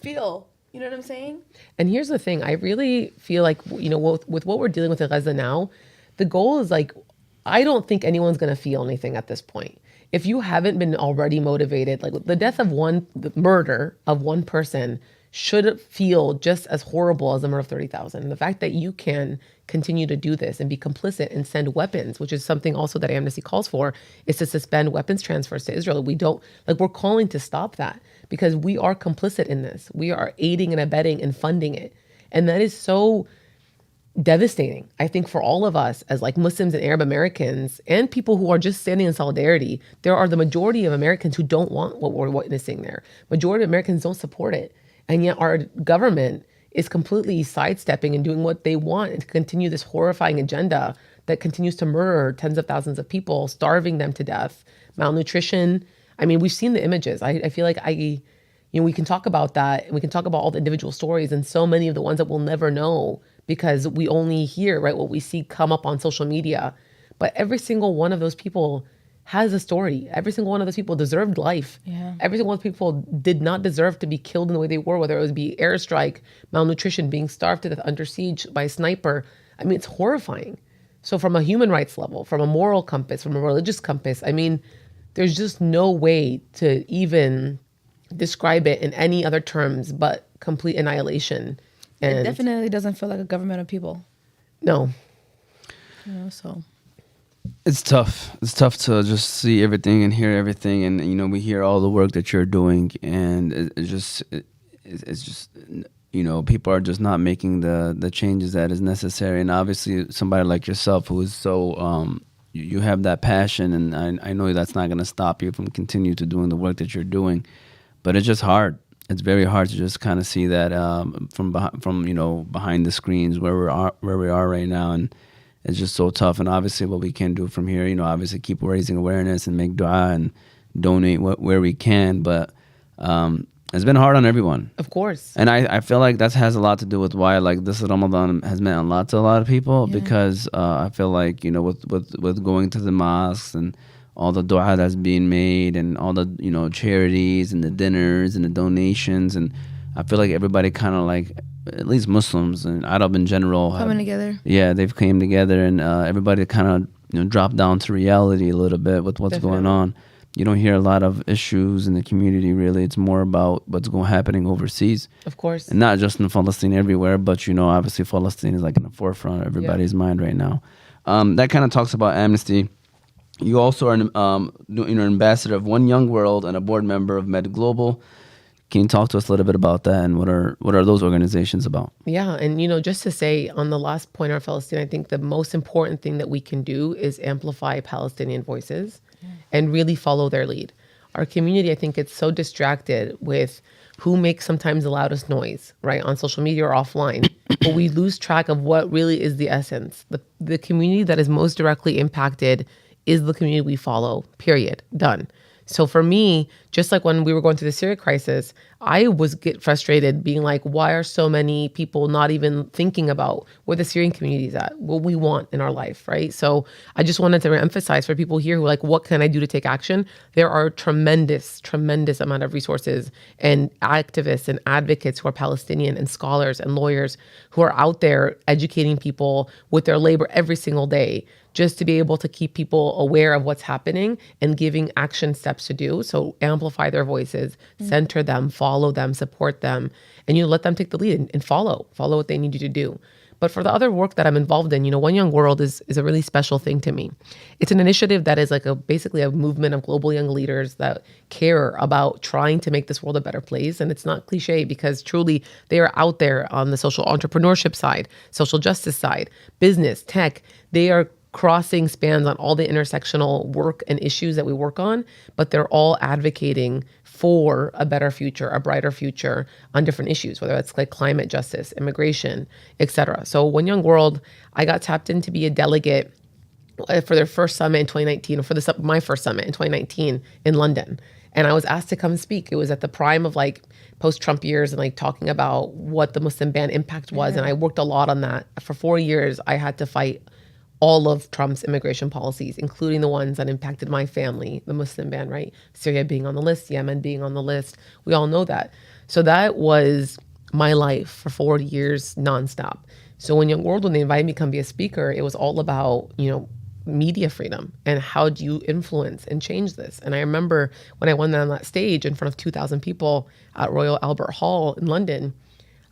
feel, you know what I'm saying? And here's the thing. I really feel like, with what we're dealing with in Gaza now, the goal is I don't think anyone's going to feel anything at this point. If you haven't been already motivated, the death of the murder of one person should feel just as horrible as the murder of 30,000. And the fact that you can continue to do this and be complicit and send weapons, which is something also that Amnesty calls for, is to suspend weapons transfers to Israel. We don't, we're calling to stop that because we are complicit in this. We are aiding and abetting and funding it. And that is so devastating, I think, for all of us as Muslims and Arab Americans and people who are just standing in solidarity. There are the majority of Americans who don't want what we're witnessing there. Majority of Americans don't support it. And yet our government is completely sidestepping and doing what they want and to continue this horrifying agenda that continues to murder tens of thousands of people, starving them to death, malnutrition. I mean, we've seen the images. I feel like we can talk about that and we can talk about all the individual stories and so many of the ones that we'll never know because we only hear, right, what we see come up on social media. But every single one of those people has a story. Every single one of those people deserved life. Yeah. Every single one of those people did not deserve to be killed in the way they were, whether it was be airstrike, malnutrition, being starved to death under siege by a sniper. I mean, it's horrifying. So from a human rights level, from a moral compass, from a religious compass, I mean, there's just no way to even describe it in any other terms but complete annihilation. And it definitely doesn't feel like a government of people. No. So... It's tough. It's tough to just see everything and hear everything, and we hear all the work that you're doing, and it's just people are just not making the changes that is necessary. And obviously, somebody like yourself who is so you have that passion, and I know that's not going to stop you from continue to doing the work that you're doing, but it's just hard. It's very hard to just kind of see that from behind the screens where we are right now, and it's just so tough. And obviously, what we can do from here, obviously keep raising awareness and make dua and donate where we can, but it's been hard on everyone. Of course. And I feel like that has a lot to do with why like this Ramadan has meant a lot to a lot of people, because I feel like, with going to the mosques and all the dua that's being made and all the, charities and the dinners and the donations, and I feel like everybody kind of like, at least Muslims and Arab in general, coming together. Yeah, they've came together, and everybody kind of dropped down to reality a little bit with what's going on. You don't hear a lot of issues in the community, really. It's more about what's happening overseas. Of course. And not just in Palestine, everywhere, but, obviously Palestine is like in the forefront of everybody's mind right now. That kind of talks about Amnesty. You also are an ambassador of One Young World and a board member of Med Global. Can you talk to us a little bit about that, and what are those organizations about? Yeah, and just to say on the last point on Palestine, I think the most important thing that we can do is amplify Palestinian voices and really follow their lead. Our community, I think, it's so distracted with who makes sometimes the loudest noise, right, on social media or offline, but we lose track of what really is the essence. The community that is most directly impacted is the community we follow, period, done. So for me, just like when we were going through the Syria crisis, I was get frustrated being like, why are so many people not even thinking about where the Syrian community is at, what we want in our life, right? So I just wanted to emphasize for people here who are like, what can I do to take action? There are tremendous amount of resources and activists and advocates who are Palestinian and scholars and lawyers who are out there educating people with their labor every single day, just to be able to keep people aware of what's happening and giving action steps to do. So amplify their voices, center them, follow them, support them, and let them take the lead and follow what they need you to do. But for the other work that I'm involved in, One Young World is a really special thing to me. It's an initiative that is like basically a movement of global young leaders that care about trying to make this world a better place. And it's not cliche, because truly they are out there on the social entrepreneurship side, social justice side, business, tech. They are crossing spans on all the intersectional work and issues that we work on, but they're all advocating for a better future, a brighter future on different issues, whether it's like climate justice, immigration, etc. So One Young World, I got tapped in to be a delegate for their first summit in 2019, or for my first summit in 2019 in London. And I was asked to come speak. It was at the prime of like post-Trump years and like talking about what the Muslim ban impact was. And I worked a lot on that. For 4 years, I had to fight all of Trump's immigration policies, including the ones that impacted my family, the Muslim ban, right? Syria being on the list, Yemen being on the list. We all know that. So that was my life for 40 years nonstop. So when Young World, when they invited me to come be a speaker, it was all about, media freedom and how do you influence and change this. And I remember when I went on that stage in front of 2,000 people at Royal Albert Hall in London,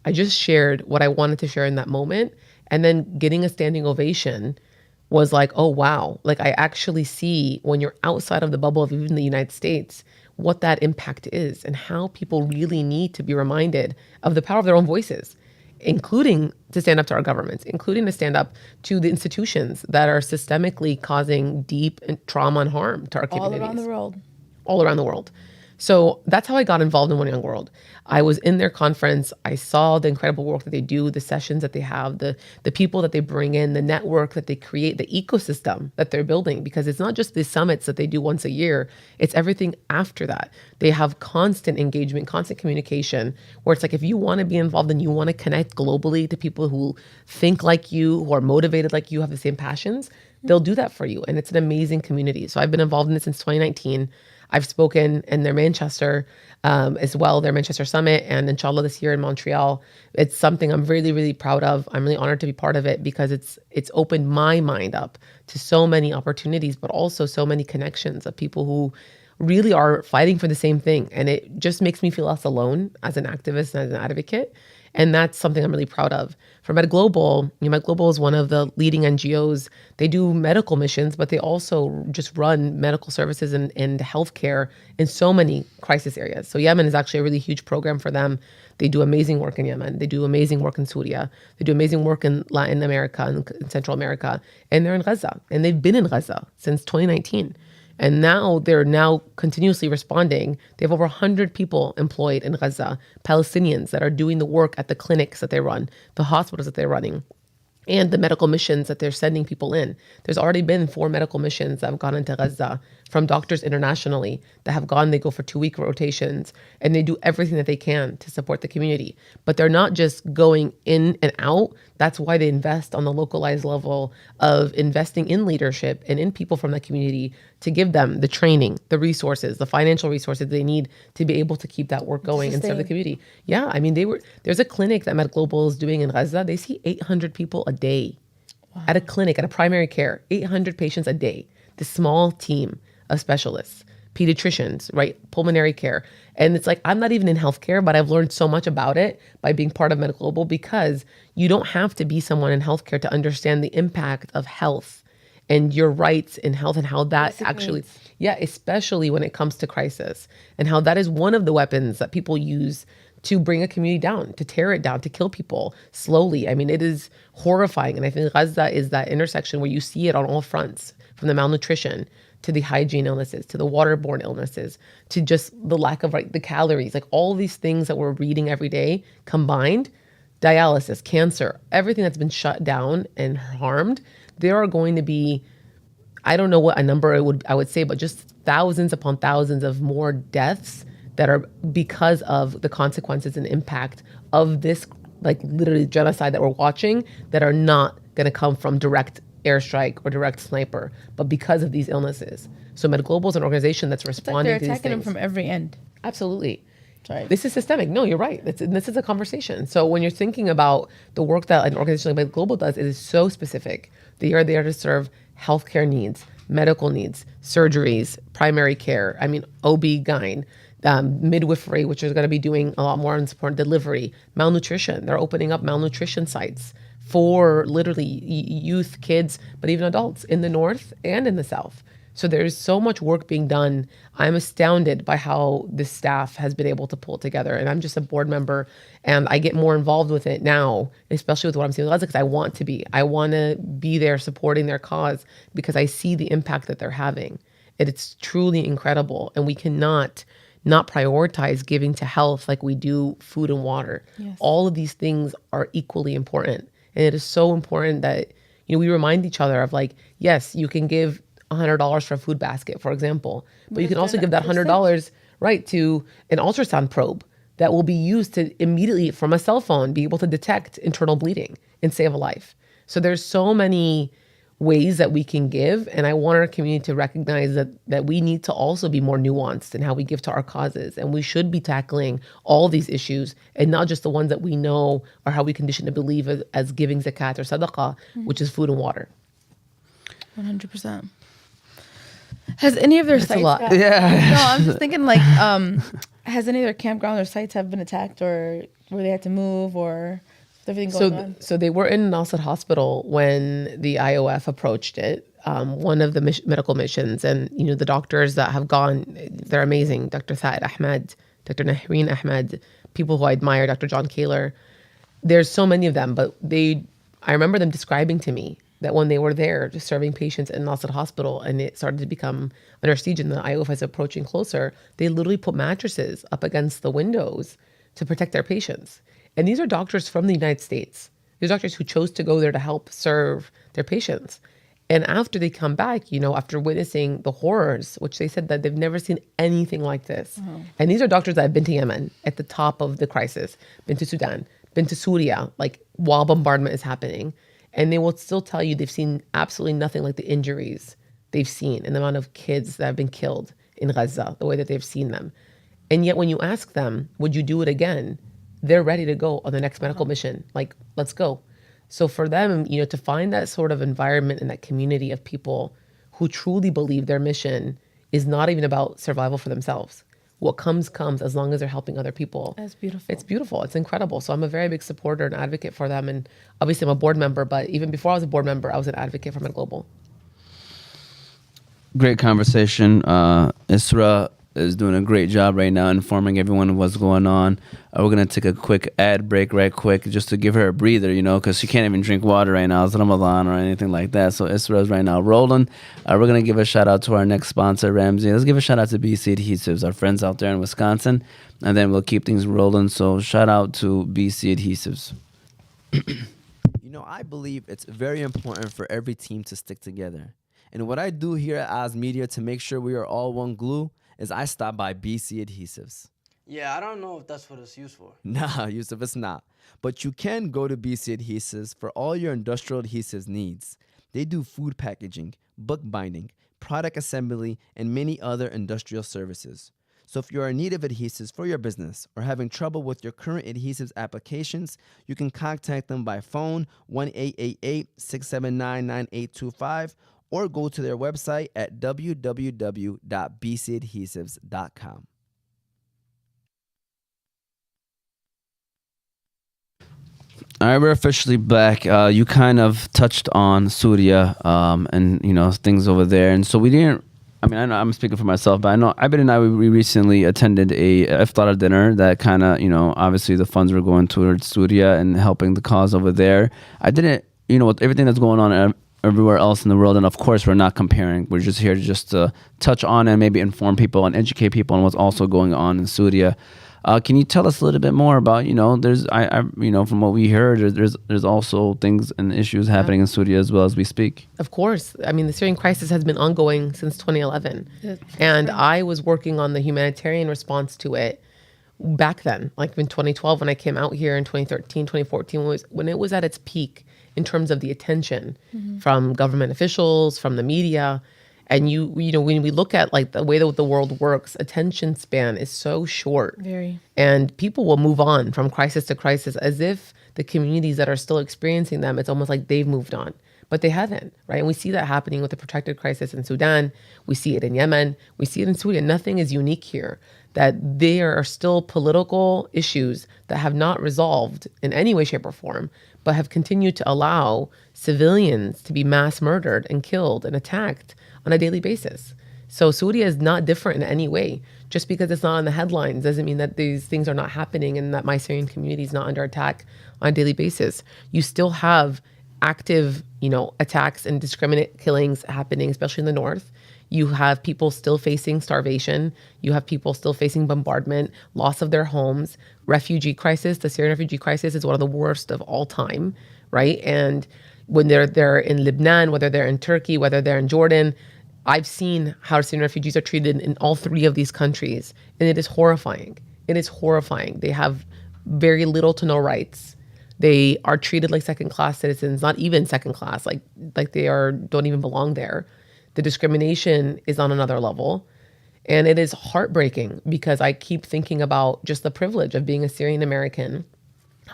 I just shared what I wanted to share in that moment. And then getting a standing ovation was like, oh, wow. Like I actually see when you're outside of the bubble of even the United States, what that impact is and how people really need to be reminded of the power of their own voices, including to stand up to our governments, including to stand up to the institutions that are systemically causing deep trauma and harm to our communities. All around the world. So that's how I got involved in One Young World. I was in their conference. I saw the incredible work that they do, the sessions that they have, the people that they bring in, the network that they create, the ecosystem that they're building, because it's not just the summits that they do once a year. It's everything after that. They have constant engagement, constant communication, where it's like if you want to be involved and you want to connect globally to people who think like you, who are motivated like you, have the same passions, they'll do that for you. And it's an amazing community. So I've been involved in it since 2019. I've spoken in their Manchester as well, their Manchester Summit, and inshallah this year in Montreal. It's something I'm really, really proud of. I'm really honored to be part of it because it's opened my mind up to so many opportunities, but also so many connections of people who really are fighting for the same thing. And it just makes me feel less alone as an activist and as an advocate. And that's something I'm really proud of. For Med Global, Med Global is one of the leading NGOs. They do medical missions, but they also just run medical services and healthcare in so many crisis areas. So Yemen is actually a really huge program for them. They do amazing work in Yemen. They do amazing work in Syria. They do amazing work in Latin America and in Central America. And they're in Gaza. And they've been in Gaza since 2019. And now they're continuously responding. They have over 100 people employed in Gaza, Palestinians that are doing the work at the clinics that they run, the hospitals that they're running, and the medical missions that they're sending people in. There's already been 4 medical missions that have gone into Gaza from doctors internationally that have gone. They go for 2-week rotations, and they do everything that they can to support the community. But they're not just going in and out. That's why they invest on the localized level of investing in leadership and in people from the community to give them the training, the resources, the financial resources they need to be able to keep that work going and serve the community. Yeah, I mean, there's a clinic that Med Global is doing in Gaza. They see 800 people a day at a clinic, at a primary care, 800 patients a day. This small team of specialists, pediatricians, right? Pulmonary care. And it's like, I'm not even in healthcare, but I've learned so much about it by being part of Med Global, because you don't have to be someone in healthcare to understand the impact of health and your rights in health, and how that especially when it comes to crisis, and how that is one of the weapons that people use to bring a community down, to tear it down, to kill people slowly. I mean, it is horrifying. And I think Gaza is that intersection where you see it on all fronts, from the malnutrition to the hygiene illnesses, to the waterborne illnesses, to just the lack of the calories, like all these things that we're reading every day combined, dialysis, cancer, everything that's been shut down and harmed. There are going to be, I don't know what a number I would say, but just thousands upon thousands of more deaths that are because of the consequences and impact of this, like literally genocide that we're watching, that are not going to come from direct airstrike or direct sniper, but because of these illnesses. So Med Global is an organization that's responding to these things. They're attacking them from every end. Absolutely. Sorry. This is systemic. No, you're right. This is a conversation. So when you're thinking about the work that an organization like Med Global does, it is so specific. They are there to serve healthcare needs, medical needs, surgeries, primary care. I mean, OB-GYN, midwifery, which is going to be doing a lot more on support delivery, malnutrition. They're opening up malnutrition sites for literally youth, kids, but even adults in the north and in the south. So there's so much work being done. I'm astounded by how this staff has been able to pull it together. And I'm just a board member, and I get more involved with it now, especially with what I'm seeing with Gaza, because I want to be. I want to be there supporting their cause, because I see the impact that they're having. And it's truly incredible. And we cannot not prioritize giving to health like we do food and water. Yes. All of these things are equally important. And it is so important that, we remind each other of like, yes, you can give $100 for a food basket, for example, but you can also give that $100, right, to an ultrasound probe that will be used to immediately from a cell phone be able to detect internal bleeding and save a life. So there's so many ways that we can give, and I want our community to recognize that we need to also be more nuanced in how we give to our causes, and we should be tackling all these issues and not just the ones that we know or how we condition to believe as giving zakat or sadaqah, which is food and water. 100%. Has any of their That's sites? a lot. Yeah. No, I'm just thinking like, has any of their campgrounds or sites have been attacked, or where they had to move, or everything going on? So they were in Nasser Hospital when the IOF approached it, one of the medical missions, and the doctors that have gone, they're amazing. Dr. Syed Ahmed, Dr. Nahreen Ahmed, people who I admire, Dr. John Kaler. There's so many of them, but I remember them describing to me that when they were there just serving patients in Nasser Hospital and it started to become under siege and the IOF is approaching closer, they literally put mattresses up against the windows to protect their patients. And these are doctors from the United States. These are doctors who chose to go there to help serve their patients. And after they come back, after witnessing the horrors, which they said that they've never seen anything like this. Oh. And these are doctors that have been to Yemen at the top of the crisis, been to Sudan, been to Syria, like while bombardment is happening. And they will still tell you they've seen absolutely nothing like the injuries they've seen and the amount of kids that have been killed in Gaza, the way that they've seen them. And yet when you ask them, would you do it again? They're ready to go on the next medical mission. Like, let's go. So for them, to find that sort of environment and that community of people who truly believe their mission is not even about survival for themselves. What comes as long as they're helping other people. That's beautiful. It's beautiful. It's incredible. So I'm a very big supporter and advocate for them. And obviously I'm a board member, but even before I was a board member, I was an advocate for Med Global. Great conversation. Isra, is doing a great job right now informing everyone of what's going on. We're going to take a quick ad break right quick just to give her a breather, because she can't even drink water right now. It's Ramadan or anything like that. So Isra is right now rolling. We're going to give a shout out to our next sponsor, Ramsey. Let's give a shout out to BC Adhesives, our friends out there in Wisconsin, and then we'll keep things rolling. So shout out to BC Adhesives. I believe it's very important for every team to stick together. And what I do here at Oz Media to make sure we are all one glue is I stop by BC Adhesives. Yeah, I don't know if that's what it's used for. Nah, Yusuf, it's not. But you can go to BC Adhesives for all your industrial adhesives needs. They do food packaging, book binding, product assembly, and many other industrial services. So if you're in need of adhesives for your business or having trouble with your current adhesives applications, you can contact them by phone 1-888-679-9825 or go to their website at www.bcadhesives.com. All right, we're officially back. You kind of touched on Syria and, things over there. And so we didn't, I know I'm speaking for myself, but I know Abid and I, we recently attended a iftar dinner that kind of, obviously the funds were going towards Syria and helping the cause over there. I didn't, with everything that's going on everywhere else in the world, and of course we're not comparing. We're just here to touch on and maybe inform people and educate people on what's also going on in Syria. Can you tell us a little bit more about, there's, from what we heard, there's also things and issues happening in Syria as well as we speak. Of course. The Syrian crisis has been ongoing since 2011. And I was working on the humanitarian response to it back then, like in 2012 when I came out here, in 2013, 2014, when it was at its peak in terms of the attention from government officials, from the media. And when we look at like the way that the world works, attention span is so short. Very. And people will move on from crisis to crisis as if the communities that are still experiencing them, it's almost like they've moved on. But they haven't, right? And we see that happening with the protracted crisis in Sudan. We see it in Yemen. We see it in Syria. Nothing is unique here. That there are still political issues that have not resolved in any way, shape, or form, but have continued to allow civilians to be mass murdered and killed and attacked on a daily basis. So Syria is not different in any way. Just because it's not on the headlines doesn't mean that these things are not happening and that my Syrian community is not under attack on a daily basis. You still have active, attacks and discriminate killings happening, especially in the north. You have people still facing starvation. You have people still facing bombardment, loss of their homes, refugee crisis. The Syrian refugee crisis is one of the worst of all time, right? And when they're in Lebanon, whether they're in Turkey, whether they're in Jordan, I've seen how Syrian refugees are treated in all three of these countries. And it is horrifying. It is horrifying. They have very little to no rights. They are treated like second-class citizens, not even second-class, like they don't even belong there. The discrimination is on another level. And it is heartbreaking because I keep thinking about just the privilege of being a Syrian American.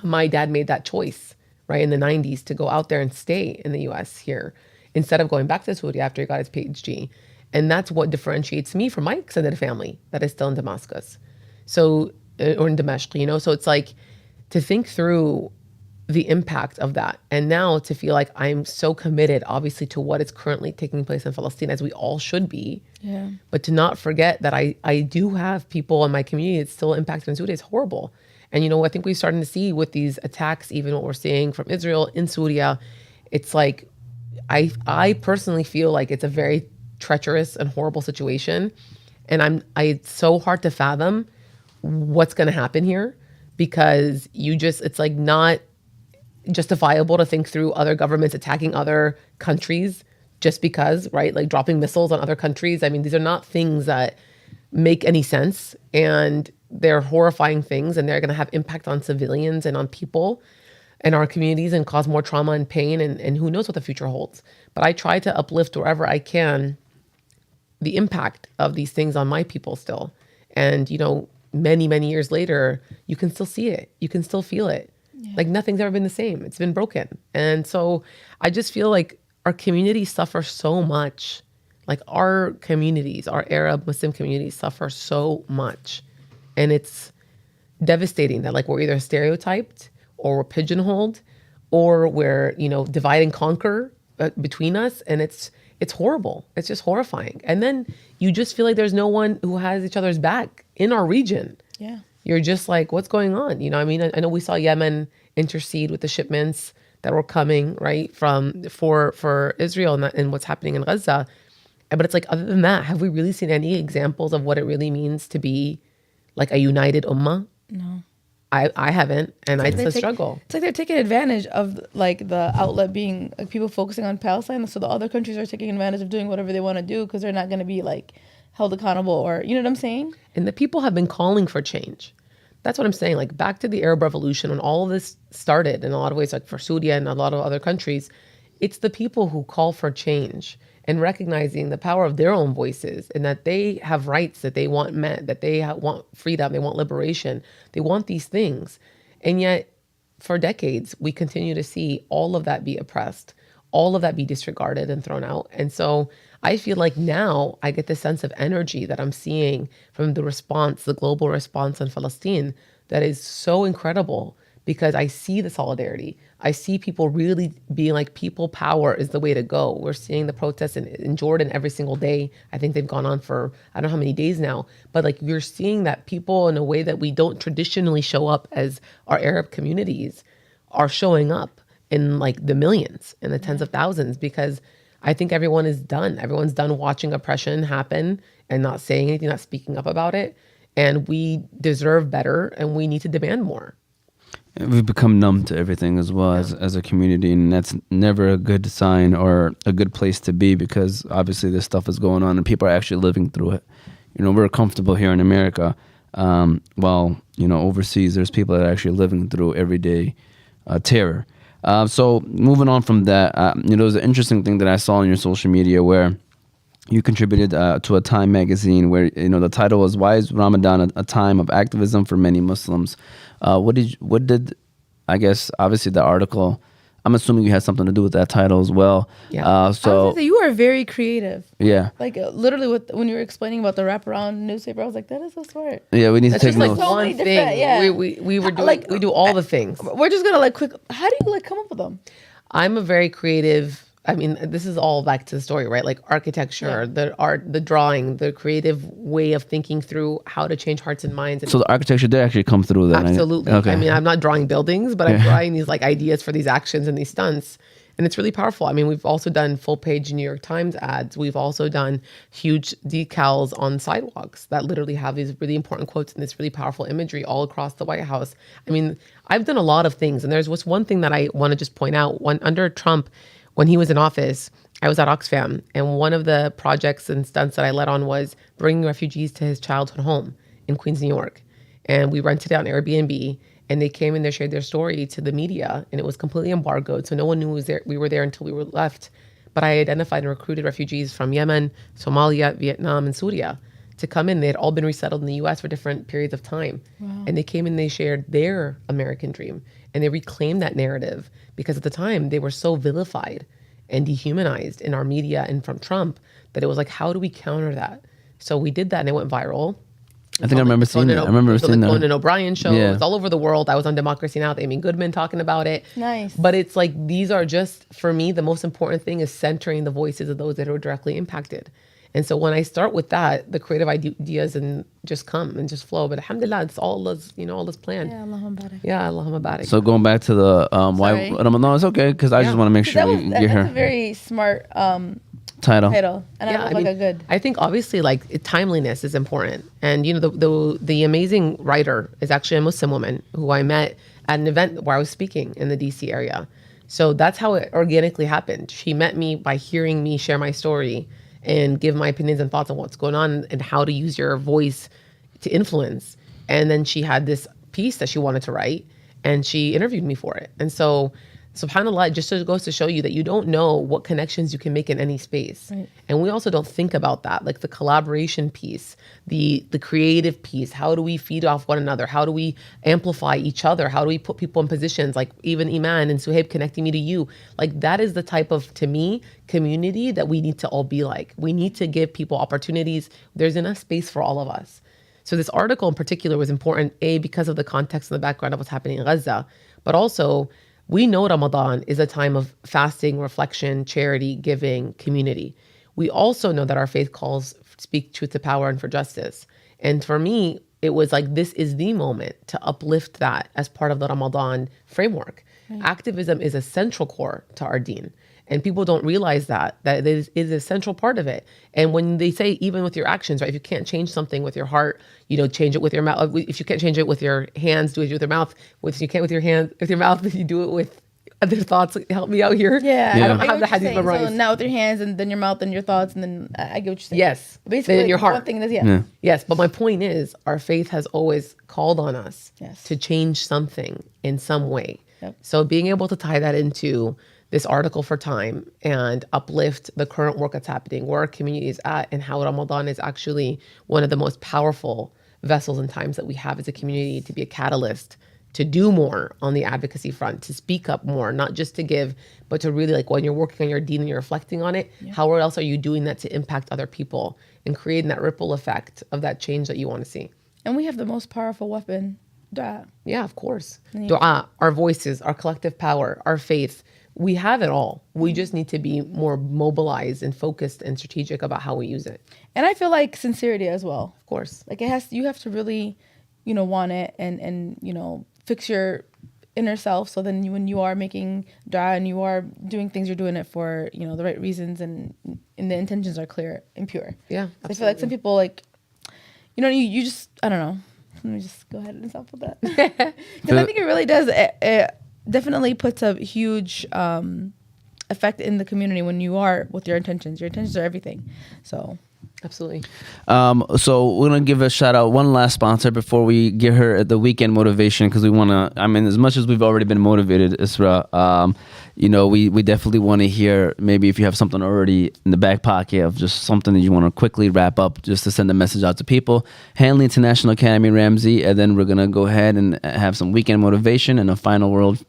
My dad made that choice, right, in the 90s to go out there and stay in the US here instead of going back to Syria after he got his PhD. And that's what differentiates me from my extended family that is still in Damascus. So, or in Damascus, so it's like to think through the impact of that. And now to feel like I'm so committed, obviously, to what is currently taking place in Palestine, as we all should be. Yeah. But to not forget that I do have people in my community that's still impacted in Syria is horrible. And, I think we're starting to see with these attacks, even what we're seeing from Israel in Syria, it's like, I personally feel like it's a very treacherous and horrible situation. And it's so hard to fathom what's going to happen here because it's like not justifiable to think through other governments attacking other countries just because, right? Like dropping missiles on other countries. These are not things that make any sense, and they're horrifying things, and they're going to have impact on civilians and on people in our communities and cause more trauma and pain, and who knows what the future holds. But I try to uplift wherever I can the impact of these things on my people still. And, many, many years later, you can still see it. You can still feel it. Yeah. Like nothing's ever been the same. It's been broken. And so I just feel like our community suffers so much. Like our communities, our Arab Muslim communities suffer so much. And it's devastating that like we're either stereotyped or we're pigeonholed or we're, divide and conquer between us. And it's It's horrible. It's just horrifying. And then you just feel like there's no one who has each other's back in our region. Yeah. You're just like, what's going on? You know, I mean, I know we saw Yemen intercede with the shipments that were coming, right, for Israel and what's happening in Gaza. But it's like, other than that, have we really seen any examples of what it really means to be like a united ummah? No. I haven't, and it's a struggle. It's like they're taking advantage of like the outlet being like people focusing on Palestine, so the other countries are taking advantage of doing whatever they want to do because they're not going to be like held accountable, or you know what I'm saying? And the people have been calling for change. That's what I'm saying. Like back to the Arab Revolution, when all of this started, in a lot of ways, like for Syria and a lot of other countries, it's the people who call for change and recognizing the power of their own voices and that they have rights that they want met, that they want freedom, they want liberation, they want these things. And yet, for decades, we continue to see all of that be oppressed, all of that be disregarded and thrown out. And so I feel like now I get the sense of energy that I'm seeing from the response, the global response in Palestine, that is so incredible because I see the solidarity. I see people really being like, people power is the way to go. We're seeing the protests in Jordan every single day. I think they've gone on for, I don't know how many days now, but like you're seeing that people in a way that we don't traditionally show up as our Arab communities are showing up in like the millions and the tens of thousands, because I think everyone is done. Everyone's done watching oppression happen and not saying anything, not speaking up about it. And we deserve better and we need to demand more. We've become numb to everything as well as a community, and that's never a good sign or a good place to be, because obviously this stuff is going on and people are actually living through it. You know, we're comfortable here in America, while, you know, overseas there's people that are actually living through everyday terror. So moving on from that, you know, there's an interesting thing that I saw on your social media where you contributed to a Time magazine where, you know, the title was "Why is Ramadan a time of activism for many Muslims?" What did I guess obviously the article, I'm assuming you had something to do with that title as well. Yeah. So you are very creative. Yeah. Like literally when you were explaining about the wraparound newspaper, I was like, that is so smart. Yeah, we need That's to take just like notes. So one many thing. different- yeah. We were doing, we do all the things. We're just gonna like quick. How do you like come up with them? I'm a very creative. I mean, this is all back to the story, right? Like architecture, the art, the drawing, the creative way of thinking through how to change hearts and minds. And So the architecture did actually come through that. absolutely. Okay. I mean, I'm not drawing buildings, but I'm drawing these like ideas for these actions and these stunts. And it's really powerful. I mean, we've also done full page New York Times ads. We've also done huge decals on sidewalks that literally have these really important quotes and this really powerful imagery all across the White House. I mean, I've done a lot of things. And there's one thing that I want to just point out. Under Trump, when he was in office, I was at Oxfam, and one of the projects and stunts that I led on was bringing refugees to his childhood home in Queens, New York. And we rented it on Airbnb, and they came and they shared their story to the media, and it was completely embargoed, so no one knew we were there until we were left. But I identified and recruited refugees from Yemen, Somalia, Vietnam, and Syria to come in. They had all been resettled in the U.S. for different periods of time. Wow. And they came and they shared their American dream, and they reclaimed that narrative, because at the time they were so vilified and dehumanized in our media and from Trump that it was like, how do we counter that? So we did that, and it went viral. I think I remember seeing that. I remember seeing that. Conan O'Brien show. Yeah. It was all over the world. I was on Democracy Now! With Amy Goodman talking about it. Nice. But it's like, these are just, for me, the most important thing is centering the voices of those that are directly impacted. And so when I start with that, the creative ideas and just come and just flow. But alhamdulillah, it's all Allah's plan. Yeah, Allahumma barik. Yeah, Allahumma barik. So going back to the why Ramadan, no, it's okay, because I just want to make sure we get That's her a very smart title. And I love a good. I think obviously like timeliness is important. And you know, the amazing writer is actually a Muslim woman who I met at an event where I was speaking in the DC area. So that's how it organically happened. She met me by hearing me share my story and give my opinions and thoughts on what's going on and how to use your voice to influence. And then she had this piece that she wanted to write, and she interviewed me for it. And so, subhanAllah, it just goes to show you that you don't know what connections you can make in any space. Right. And we also don't think about that, like the collaboration piece, the creative piece. How do we feed off one another? How do we amplify each other? How do we put people in positions, like even Iman and Suhaib connecting me to you? Like that is the type of, to me, community that we need to all be like. We need to give people opportunities. There's enough space for all of us. So this article in particular was important, A, because of the context and the background of what's happening in Gaza, but also We know Ramadan is a time of fasting, reflection, charity, giving, community. We also know that our faith calls speak truth to power and for justice. And for me, it was like, this is the moment to uplift that as part of the Ramadan framework. Activism is a central core to our deen. And people don't realize that it is a central part of it. And when they say, even with your actions, right? If you can't change something with your heart, change it with your mouth. If you can't change it with your hands, do it with your mouth. If you can't with your hands, with your mouth, you do it with other thoughts. Help me out here. Yeah. I don't I have get the what you're hadith saying. memorized. So now with your hands, and then your mouth, and your thoughts, and then I get what you're saying. Yes. Basically, then your heart. One thing is, Yes. But my point is, our faith has always called on us to change something in some way. Yep. So being able to tie that into this article for Time and uplift the current work that's happening, where our community is at, and how Ramadan is actually one of the most powerful vessels and times that we have as a community to be a catalyst, to do more on the advocacy front, to speak up more, not just to give, but to really, like, when you're working on your deen and you're reflecting on it, how else are you doing that to impact other people and creating that ripple effect of that change that you want to see? And we have the most powerful weapon, dua. Yeah, of course. Dua, our voices, our collective power, our faith. We have it all. We just need to be more mobilized and focused and strategic about how we use it. And I feel like sincerity as well. Of course. Like you have to really, want it and fix your inner self. So then when you are making dua and you are doing things, you're doing it for, the right reasons and the intentions are clear and pure. Yeah. So I feel like some people you just, I don't know. Let me just go ahead and stop with that. Because I think it really does. It definitely puts a huge effect in the community when you are with your intentions. Your intentions are everything. So absolutely. So we're gonna give a shout out one last sponsor before we give her the weekend motivation, because we want to. I mean, as much as we've already been motivated, Isra, we definitely want to hear, maybe if you have something already in the back pocket of just something that you want to quickly wrap up, just to send a message out to people. Hanley International Academy, Ramsey, and then we're gonna go ahead and have some weekend motivation and a final word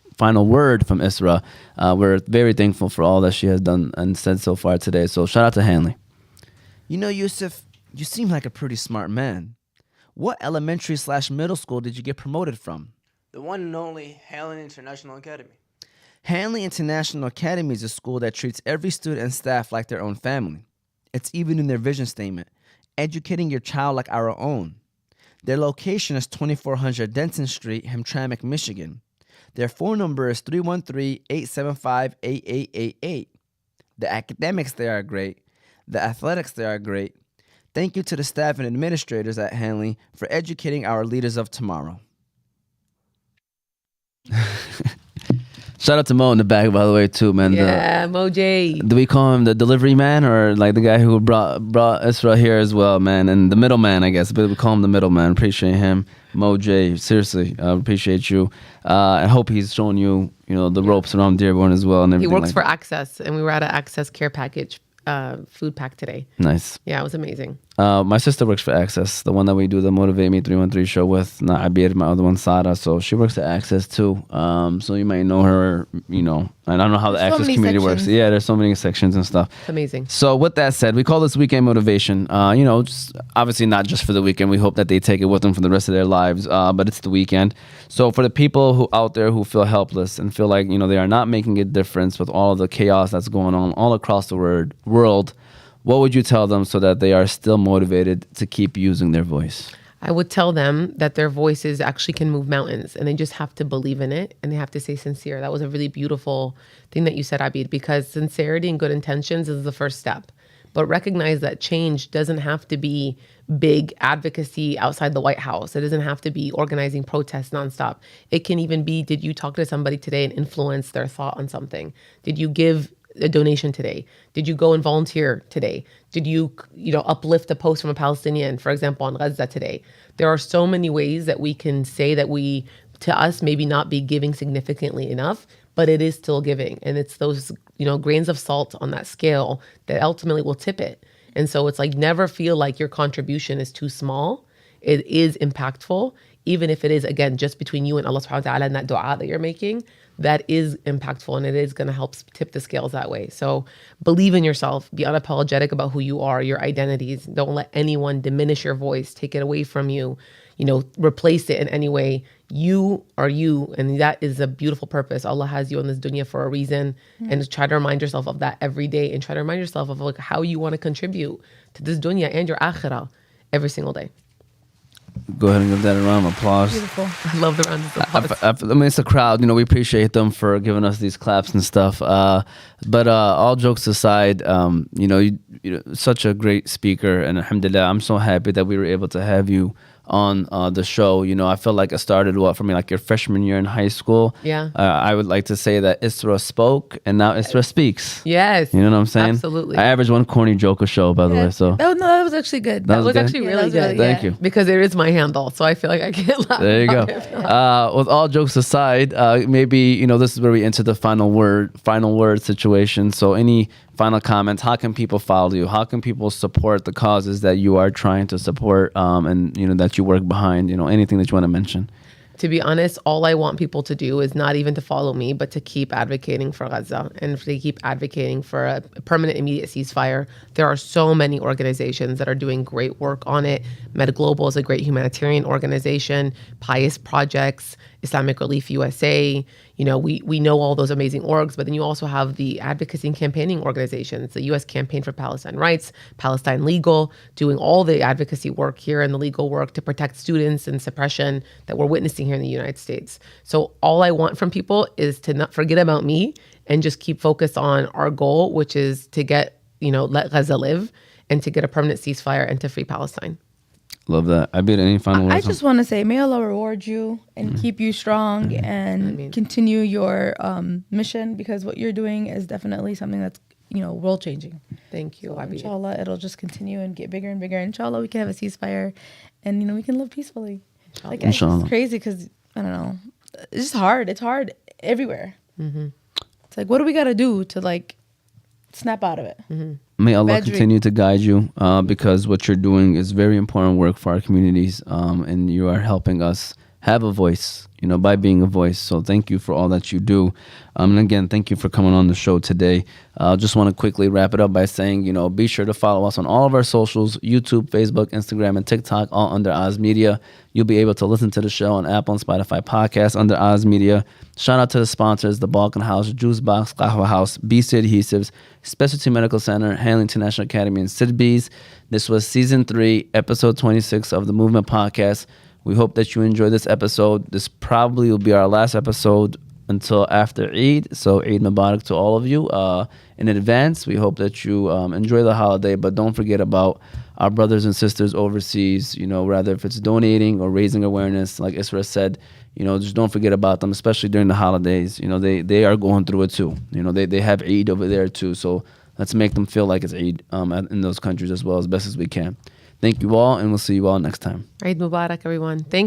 from Isra. We're very thankful for all that she has done and said so far today. So shout out to Hanley. Yusuf, you seem like a pretty smart man. What elementary/middle school did you get promoted from? The one and only Hanley International Academy. Hanley International Academy is a school that treats every student and staff like their own family. It's even in their vision statement, educating your child like our own. Their location is 2400 Denton Street, Hamtramck, Michigan. Their phone number is 313-875-8888. The academics there are great. The athletics there are great. Thank you to the staff and administrators at Hanley for educating our leaders of tomorrow. Shout out to Mo in the back, by the way, too, man. Yeah, Mo J. Do we call him the delivery man, or like the guy who brought Isra here as well, man? And the middleman, I guess, but we call him the middleman. Appreciate him. Mo J, seriously, appreciate you. I hope he's showing you, the ropes around Dearborn as well. And everything. He works for Access, and we were at an Access care package food pack today. Nice. Yeah, it was amazing. My sister works for Access, the one that we do the Motivate Me 313 show with. Not Abir, my other one, Sada. So she works at Access too. So you might know her, and I don't know how the Access community works. Yeah, there's so many sections and stuff. It's amazing. So with that said, we call this weekend motivation. Just obviously not just for the weekend. We hope that they take it with them for the rest of their lives. But it's the weekend. So for the people who out there who feel helpless and feel like, they are not making a difference with all of the chaos that's going on all across the world, what would you tell them so that they are still motivated to keep using their voice? I would tell them that their voices actually can move mountains, and they just have to believe in it, and they have to stay sincere. That was a really beautiful thing that you said, Abid, because sincerity and good intentions is the first step. But recognize that change doesn't have to be big advocacy outside the White House. It doesn't have to be organizing protests nonstop. It can even be, did you talk to somebody today and influence their thought on something? Did you give a donation today? Did you go and volunteer today? Did you, uplift a post from a Palestinian, for example, on Gaza today? There are so many ways that we can say that we, to us, maybe not be giving significantly enough, but it is still giving. And it's those, grains of salt on that scale that ultimately will tip it. And so it's like, never feel like your contribution is too small. It is impactful, even if it is, again, just between you and Allah subhanahu wa ta'ala and that dua that you're making. That is impactful, and it is going to help tip the scales that way. So believe in yourself, be unapologetic about who you are, your identities. Don't let anyone diminish your voice, take it away from you, replace it in any way. you are you, and that is a beautiful purpose. Allah has you on this dunya for a reason, and try to remind yourself of that every day, and try to remind yourself of like how you want to contribute to this dunya and your akhirah every single day. Go ahead and give that a round of applause. Beautiful. I love the rounds of applause. I mean, it's a crowd. We appreciate them for giving us these claps and stuff. But all jokes aside, you're such a great speaker, and alhamdulillah, I'm so happy that we were able to have you on the show. I feel like it started for me like your freshman year in high school. Yeah. I would like to say that Isra spoke and now Isra speaks. Yes. You know what I'm saying? Absolutely. I averaged one corny joke a show, by the way. So that was actually good. That was good? actually really good. Thank you. Because it is my handle, so I feel like I can't laugh. There you go. With all jokes aside, maybe this is where we enter the final word situation. So any final comments? How can people follow you? How can people support the causes that you are trying to support, and that you work behind? Anything that you want to mention? To be honest, all I want people to do is not even to follow me, but to keep advocating for Gaza and to keep advocating for a permanent immediate ceasefire. There are so many organizations that are doing great work on it. Med Global is a great humanitarian organization, Pious Projects, Islamic Relief USA. We know all those amazing orgs, but then you also have the advocacy and campaigning organizations, the U.S. Campaign for Palestine Rights, Palestine Legal, doing all the advocacy work here and the legal work to protect students and suppression that we're witnessing here in the United States. So all I want from people is to not forget about me and just keep focused on our goal, which is to get, let Gaza live and to get a permanent ceasefire and to free Palestine. Love that. Any final words? I just want to say, may Allah reward you and keep you strong and continue your mission, because what you're doing is definitely something that's, world changing. Thank you, Abby. Inshallah, it'll just continue and get bigger and bigger. Inshallah, we can have a ceasefire and, we can live peacefully. Like, Inshallah. it's crazy because, I don't know, it's just hard. It's hard everywhere. Mm-hmm. It's like, what do we got to do to, snap out of it? Mm-hmm. May Allah continue to guide you, because what you're doing is very important work for our communities, and you are helping us have a voice, by being a voice. So thank you for all that you do. And again, thank you for coming on the show today. Just want to quickly wrap it up by saying, be sure to follow us on all of our socials, YouTube, Facebook, Instagram, and TikTok, all under Oz Media. You'll be able to listen to the show on Apple and Spotify podcasts under Oz Media. Shout out to the sponsors, the Balkan House, Juice Box, Qahwah House, BC Adhesives, Specialty Medical Center, Hanley International Academy, and Sidr Bees. This was Season 3, Episode 26 of the Movement Podcast. We hope that you enjoyed this episode. This probably will be our last episode until after Eid. So Eid Mubarak to all of you in advance. We hope that you enjoy the holiday, but don't forget about our brothers and sisters overseas, rather if it's donating or raising awareness, like Isra said, just don't forget about them, especially during the holidays. They are going through it too. They have Eid over there too. So let's make them feel like it's Eid in those countries as well, as best as we can. Thank you all, and we'll see you all next time. Eid Mubarak, everyone. Thank you.